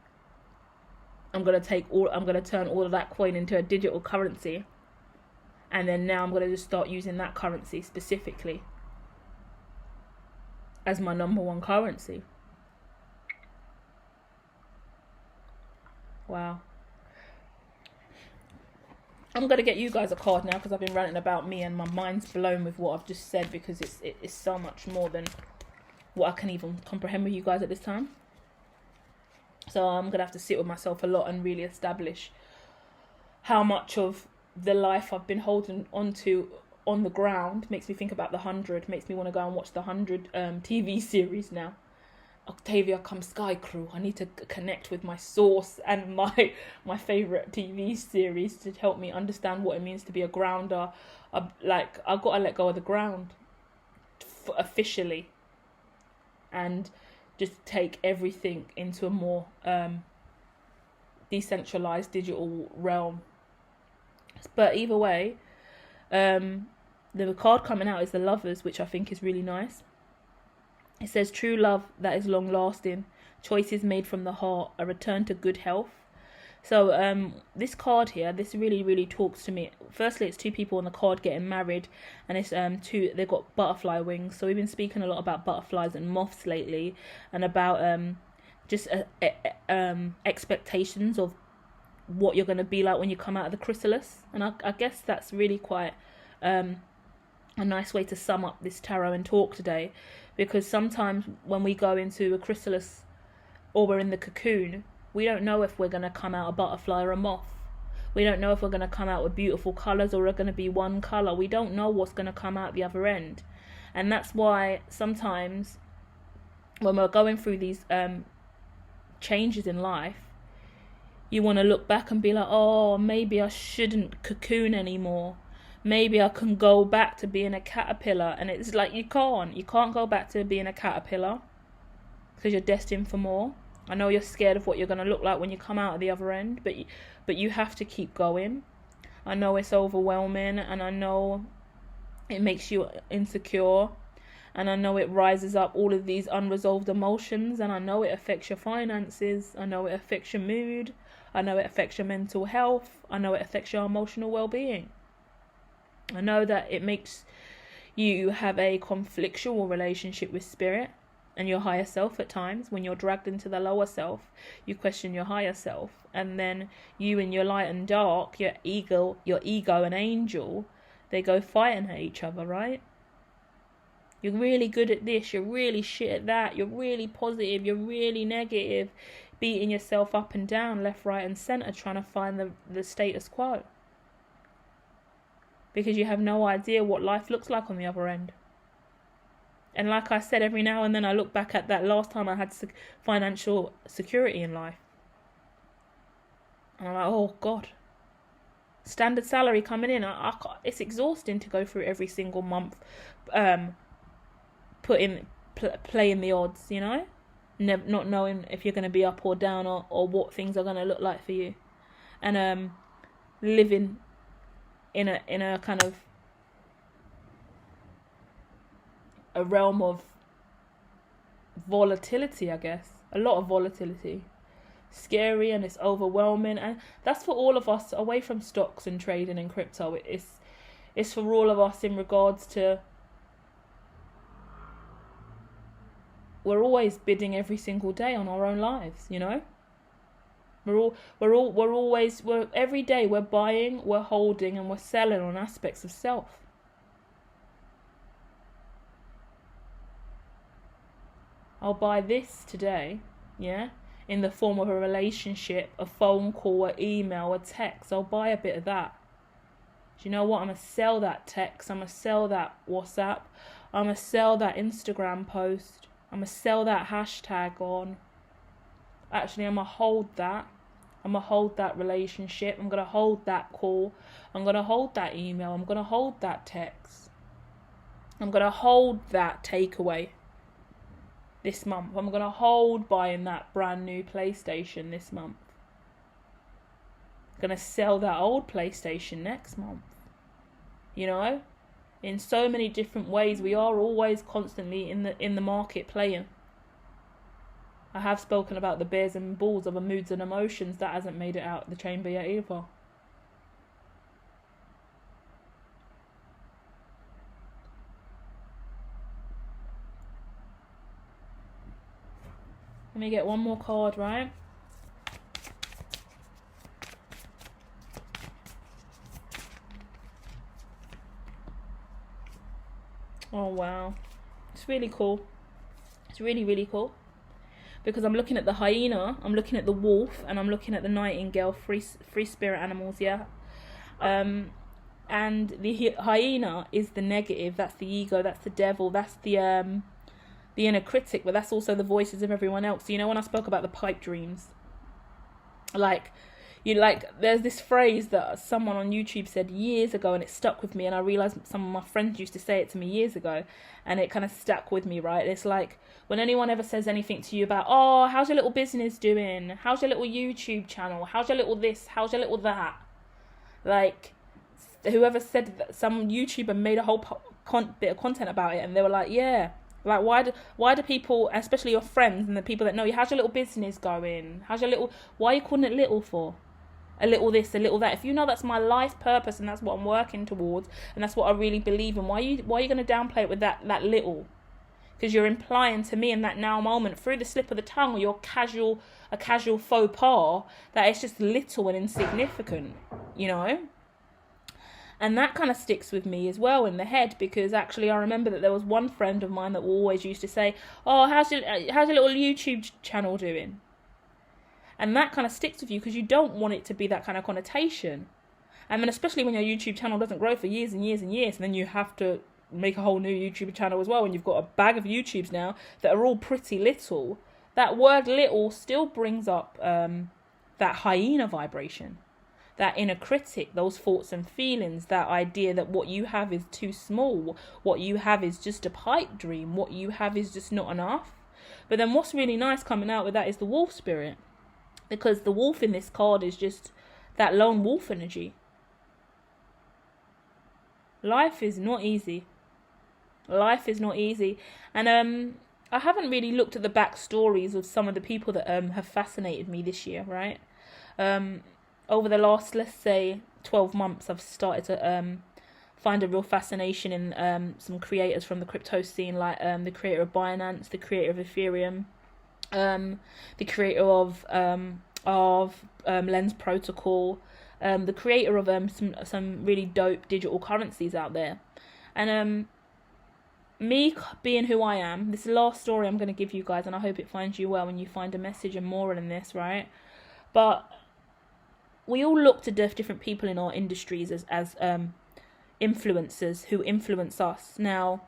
I'm going to turn all of that coin into a digital currency. And then now I'm going to just start using that currency specifically as my number one currency. Wow. I'm going to get you guys a card now, because I've been ranting about me and my mind's blown with what I've just said, because it's so much more than what I can even comprehend with you guys at this time. So I'm going to have to sit with myself a lot and really establish how much of the life I've been holding onto on the ground makes me think about the 100, makes me want to go and watch the 100 TV series now. Octavia Come Sky Crew. I need to connect with my source and my favorite TV series to help me understand what it means to be a grounder. I've got to let go of the ground officially, and just take everything into a more decentralized digital realm. But either way, the card coming out is the Lovers, which I think is really nice. It says, true love that is long lasting, choices made from the heart, a return to good health. So this card here, this really, really talks to me. Firstly, it's two people on the card getting married, and it's they've got butterfly wings. So we've been speaking a lot about butterflies and moths lately, and about expectations of what you're going to be like when you come out of the chrysalis. And I guess that's really quite a nice way to sum up this tarot and talk today, because sometimes when we go into a chrysalis or we're in the cocoon, we don't know if we're going to come out a butterfly or a moth. We don't know if we're going to come out with beautiful colours or we're going to be one colour. We don't know what's going to come out the other end. And that's why sometimes when we're going through these changes in life, you want to look back and be like, oh, maybe I shouldn't cocoon anymore. Maybe I can go back to being a caterpillar. And it's like, you can't go back to being a caterpillar, because you're destined for more. I know you're scared of what you're going to look like when you come out at the other end, but you have to keep going. I know it's overwhelming, and I know it makes you insecure, and I know it rises up all of these unresolved emotions, and I know it affects your finances, I know it affects your mood, I know it affects your mental health, I know it affects your emotional well-being. I know that it makes You have a conflictual relationship with spirit and your higher self at times. When you're dragged into the lower self, you question your higher self. And then you in your light and dark, your ego and angel, they go fighting at each other, right? You're really good at this, you're really shit at that, you're really positive, you're really negative, beating yourself up and down, left, right and centre, trying to find the status quo. Because you have no idea what life looks like on the other end. And like I said, every now and then I look back at that last time I had financial security in life. And I'm like, oh God. Standard salary coming in. It's exhausting to go through every single month, playing the odds, you know? Not knowing if you're going to be up or down or what things are going to look like for you. And living in a kind of a realm of volatility, I guess. A lot of volatility. Scary, and it's overwhelming, and that's for all of us away from stocks and trading and crypto. It's for all of us in regards to we're always bidding every single day on our own lives, you know? We're every day we're buying, we're holding, and we're selling on aspects of self. I'll buy this today, yeah, in the form of a relationship, a phone call, an email, a text. I'll buy a bit of that. Do you know what? I'm going to sell that text. I'm going to sell that WhatsApp. I'm going to sell that Instagram post. I'm going to sell that hashtag on. Actually, I'm going to hold that. I'm going to hold that relationship. I'm going to hold that call. I'm going to hold that email. I'm going to hold that text. I'm going to hold that takeaway this month. I'm going to hold buying that brand new PlayStation this month. I'm going to sell that old PlayStation next month. You know? In so many different ways, we are always constantly in the market playing. I have spoken about the bears and bulls of the moods and emotions. That hasn't made it out of the chamber yet either. Let me get one more card, right? Oh, wow. It's really cool. It's really, really cool. Because I'm looking at the hyena, I'm looking at the wolf, and I'm looking at the nightingale, free spirit animals, yeah? And the hyena is the negative, that's the ego, that's the devil, that's the inner critic, but that's also the voices of everyone else. So, you know, when I spoke about the pipe dreams, there's this phrase that someone on YouTube said years ago, and it stuck with me, and I realised some of my friends used to say it to me years ago, and it kind of stuck with me, right? It's like, when anyone ever says anything to you about, oh, how's your little business doing? How's your little YouTube channel? How's your little this? How's your little that? Like, whoever said that, some YouTuber made a whole bit of content about it, and they were like, yeah, like, why do people, especially your friends and the people that know you, how's your little business going? Why are you calling it little for? A little this, a little that. If you know that's my life purpose and that's what I'm working towards and that's what I really believe in, why are you going to downplay it with that little? Because you're implying to me in that now moment, through the slip of the tongue or your a casual faux pas, that it's just little and insignificant, you know? And that kind of sticks with me as well in the head, because actually I remember that there was one friend of mine that always used to say, oh, how's your little YouTube channel doing? And that kind of sticks with you because you don't want it to be that kind of connotation. And then especially when your YouTube channel doesn't grow for years and years and years, and then you have to make a whole new YouTube channel as well, and you've got a bag of YouTubes now that are all pretty little, that word little still brings up that hyena vibration, that inner critic, those thoughts and feelings, that idea that what you have is too small, what you have is just a pipe dream, what you have is just not enough. But then what's really nice coming out with that is the wolf spirit. Because the wolf in this card is just that lone wolf energy. Life is not easy. Life is not easy. And I haven't really looked at the backstories of some of the people that have fascinated me this year, right? Over the last, let's say, 12 months, I've started to find a real fascination in some creators from the crypto scene, like the creator of Binance, the creator of Ethereum, the creator of Lens Protocol, the creator of some really dope digital currencies out there. And me being who I am, this last story I'm going to give you guys, and I hope it finds you well and you find a message and moral in this, right? But we all look to different people in our industries as influencers who influence us. Now,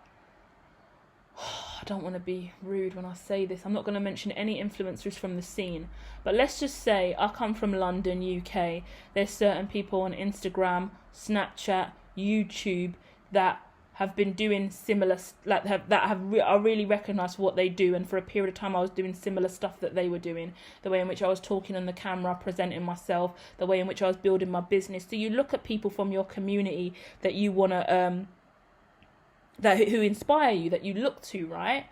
I don't want to be rude when I say this. I'm not going to mention any influencers from the scene. But let's just say I come from London, UK. There's certain people on Instagram, Snapchat, YouTube that have been doing similar, are really recognised for what they do. And for a period of time I was doing similar stuff that they were doing. The way in which I was talking on the camera, presenting myself, the way in which I was building my business. So you look at people from your community that you want to... who inspire you, that you look to, right?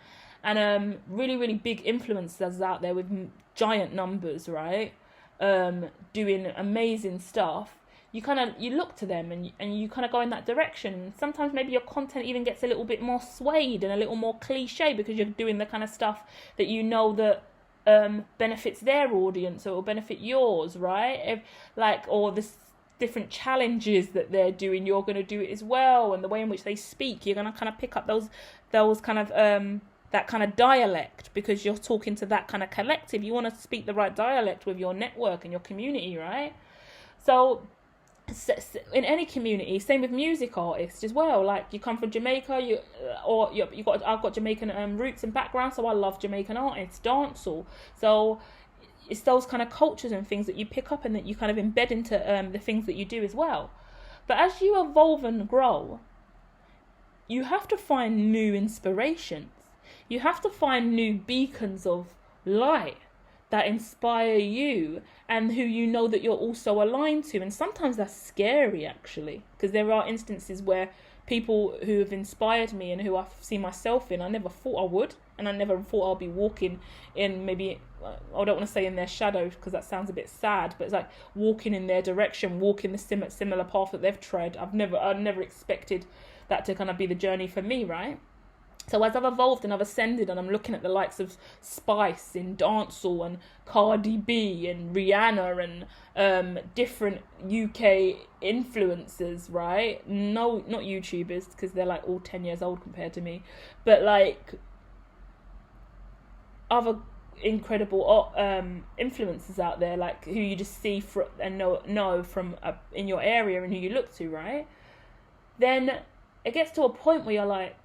And really, really big influencers out there with giant numbers, right? Doing amazing stuff. You look to them and you kind of go in that direction. Sometimes maybe your content even gets a little bit more swayed and a little more cliche because you're doing the kind of stuff that you know that benefits their audience or will benefit yours, right? Or this different challenges that they're doing, you're going to do it as well. And the way in which they speak, you're going to kind of pick up those kind of that kind of dialect, because you're talking to that kind of collective. You want to speak the right dialect with your network and your community, right? So in any community, same with music artists as well. Like, you come from Jamaica, I've got Jamaican roots and background, so I love Jamaican artists, dancehall. So it's those kind of cultures and things that you pick up and that you kind of embed into the things that you do as well. But as you evolve and grow, you have to find new inspirations. You have to find new beacons of light that inspire you and who you know that you're also aligned to. And sometimes that's scary, actually, because there are instances where people who have inspired me and who I've seen myself in, I never thought I would, and I never thought I'll be walking in, maybe, I don't want to say in their shadow because that sounds a bit sad, but it's like walking in their direction, walking the similar path that they've tread. I've never expected that to kind of be the journey for me, right? So as I've evolved and I've ascended, and I'm looking at the likes of Spice in dancehall and Cardi B and Rihanna and different UK influencers, right? No, not YouTubers, because they're like all 10 years old compared to me, but like other incredible influencers out there, like who you just see and know from in your area and who you look to, right? Then it gets to a point where you're like,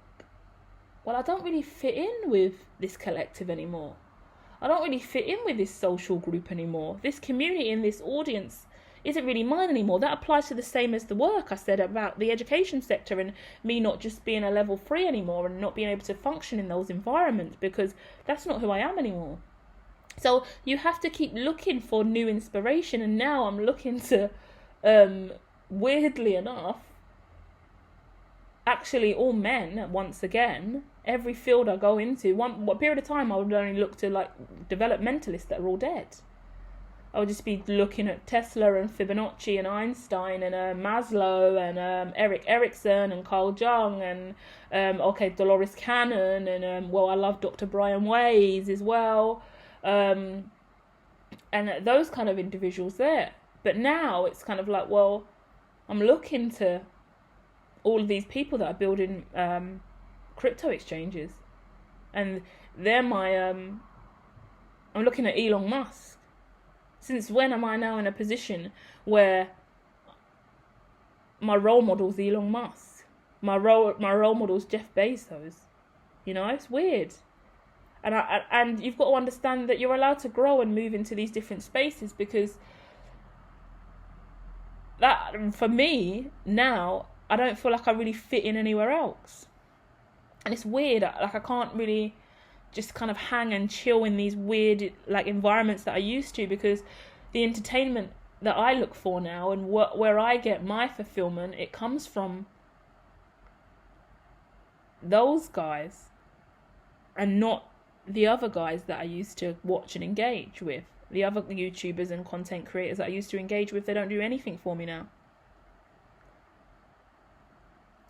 well, I don't really fit in with this collective anymore. I don't really fit in with this social group anymore. This community and this audience isn't really mine anymore. That applies to the same as the work I said about the education sector and me not just being a level 3 anymore and not being able to function in those environments, because that's not who I am anymore. So you have to keep looking for new inspiration. And now I'm looking to, weirdly enough, actually all men once again. Every field I go into, one period of time I would only look to like developmentalists that are all dead. I would just be looking at Tesla and Fibonacci and Einstein and Maslow and Erik Erikson and Carl Jung and Dolores Cannon and I love Dr. Brian Weiss as well, and those kind of individuals there. But now it's kind of like, well, I'm looking to all of these people that are building crypto exchanges, and they're my I'm looking at Elon Musk. Since when am I now in a position where my role model's Elon Musk, my role model's Jeff Bezos? You know, it's weird. And you've got to understand that you're allowed to grow and move into these different spaces, because that, for me now, I don't feel like I really fit in anywhere else. And it's weird, like I can't really just kind of hang and chill in these weird like environments that I used to, because the entertainment that I look for now and where I get my fulfillment, it comes from those guys and not the other guys that I used to watch and engage with. The other YouTubers and content creators that I used to engage with, they don't do anything for me now.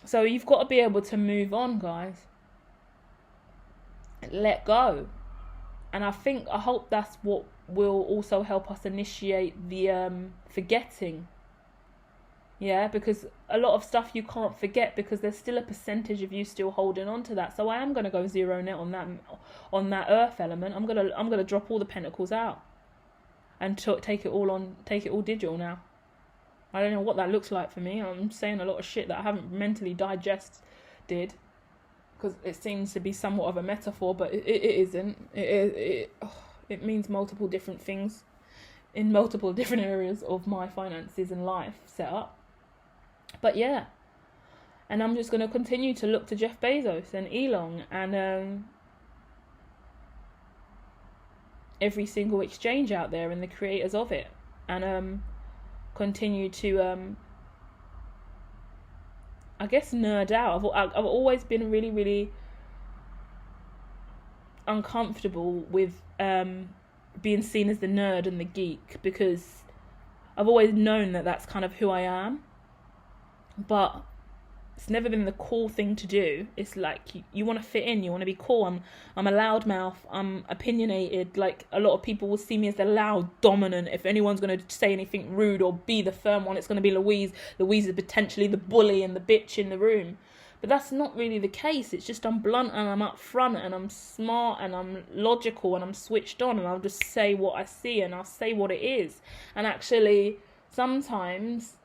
So you've got to be able to move on, guys. Let go. And I hope that's what will also help us initiate the forgetting. Yeah, because a lot of stuff you can't forget because there's still a percentage of you still holding on to that. So I am going to go zero net on that earth element. I'm gonna drop all the pentacles out and take it all digital now. I don't know what that looks like for me. I'm saying a lot of shit that I haven't mentally digested, because it seems to be somewhat of a metaphor, but it isn't. It means multiple different things in multiple different areas of my finances and life setup. But yeah, and I'm just going to continue to look to Jeff Bezos and Elon and every single exchange out there and the creators of it, and continue to I guess nerd out. I've always been really, really uncomfortable with being seen as the nerd and the geek, because I've always known that that's kind of who I am, but it's never been the cool thing to do. It's like you want to fit in, you want to be cool. I'm a loudmouth, I'm opinionated. Like, a lot of people will see me as the loud, dominant. If anyone's going to say anything rude or be the firm one, it's going to be Louise. Louise is potentially the bully and the bitch in the room. But that's not really the case. It's just I'm blunt and I'm upfront and I'm smart and I'm logical and I'm switched on, and I'll just say what I see and I'll say what it is. And actually, sometimes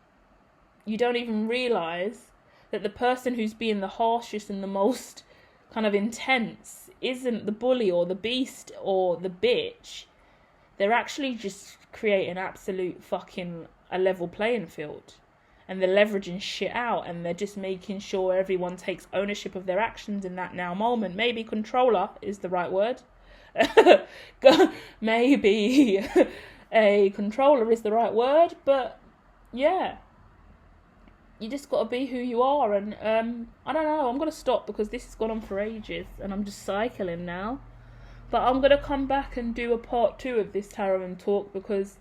you don't even realise that the person who's being the harshest and the most kind of intense isn't the bully or the beast or the bitch. They're actually just creating absolute fucking a level playing field. And they're leveraging shit out, and they're just making sure everyone takes ownership of their actions in that now moment. Maybe controller is the right word. Maybe a controller is the right word, but yeah. You just got to be who you are, and I don't know, I'm going to stop because this has gone on for ages and I'm just cycling now. But I'm going to come back and do a part 2 of this tarot and talk, because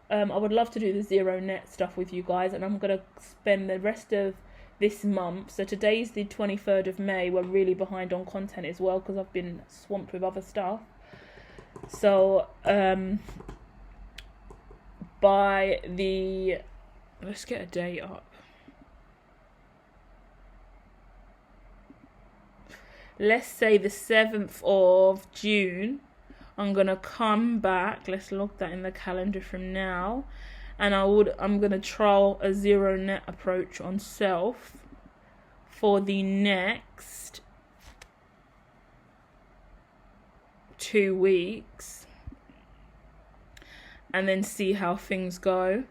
I would love to do the zero net stuff with you guys, and I'm going to spend the rest of this month. So today's the 23rd of May. We're really behind on content as well because I've been swamped with other stuff. So by the... let's get a date up. Let's say the 7th of June, I'm going to come back. Let's log that in the calendar from now. And I'm going to trial a zero net approach on self for the next 2 weeks. And then see how things go.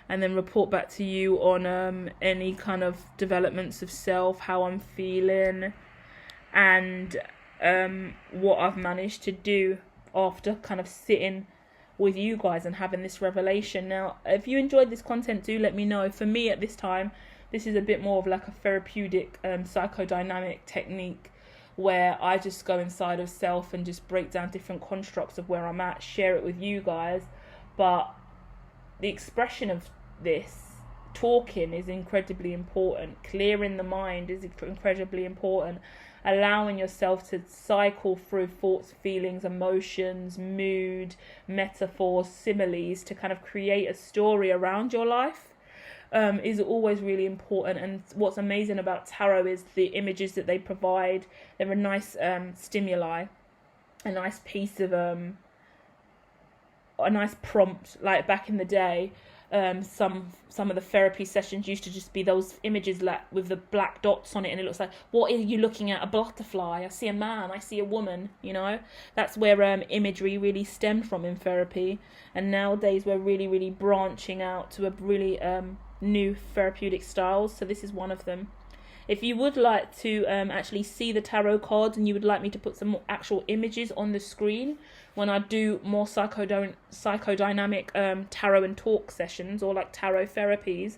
And then report back to you on any kind of developments of self, how I'm feeling, and what I've managed to do after kind of sitting with you guys and having this revelation. Now, if you enjoyed this content, do let me know. For me at this time, this is a bit more of like a therapeutic psychodynamic technique where I just go inside of self and just break down different constructs of where I'm at, share it with you guys. But the expression of this, talking, is incredibly important. Clearing the mind is incredibly important. Allowing yourself to cycle through thoughts, feelings, emotions, mood, metaphors, similes to kind of create a story around your life is always really important. And what's amazing about tarot is the images that they provide. They're a nice stimuli, a nice piece of a nice prompt. Like back in the day, some of the therapy sessions used to just be those images like with the black dots on it, and it looks like, what are you looking at? A butterfly? I see a man, I see a woman, you know. That's where imagery really stemmed from in therapy. And nowadays we're really, really branching out to a really new therapeutic styles. So this is one of them. If you would like to actually see the tarot cards, and you would like me to put some actual images on the screen when I do more psychodynamic tarot and talk sessions, or like tarot therapies,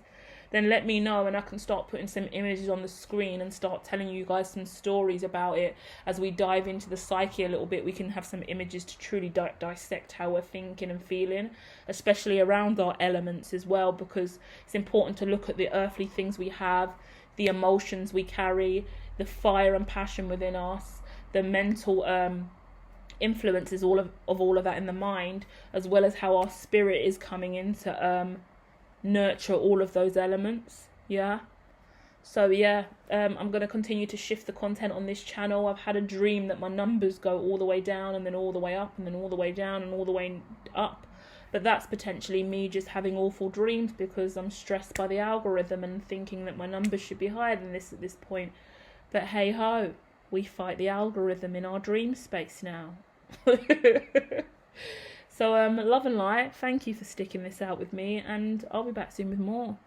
then let me know, and I can start putting some images on the screen and start telling you guys some stories about it. As we dive into the psyche a little bit, we can have some images to truly dissect how we're thinking and feeling, especially around our elements as well, because it's important to look at the earthly things we have, the emotions we carry, the fire and passion within us, the mental influences all of that in the mind, as well as how our spirit is coming in to nurture all of those elements. Yeah. So yeah, I'm going to continue to shift the content on this channel. I've had a dream that my numbers go all the way down and then all the way up and then all the way down and all the way up. But that's potentially me just having awful dreams because I'm stressed by the algorithm and thinking that my numbers should be higher than this at this point. But hey ho, we fight the algorithm in our dream space now. So love and light, thank you for sticking this out with me, and I'll be back soon with more.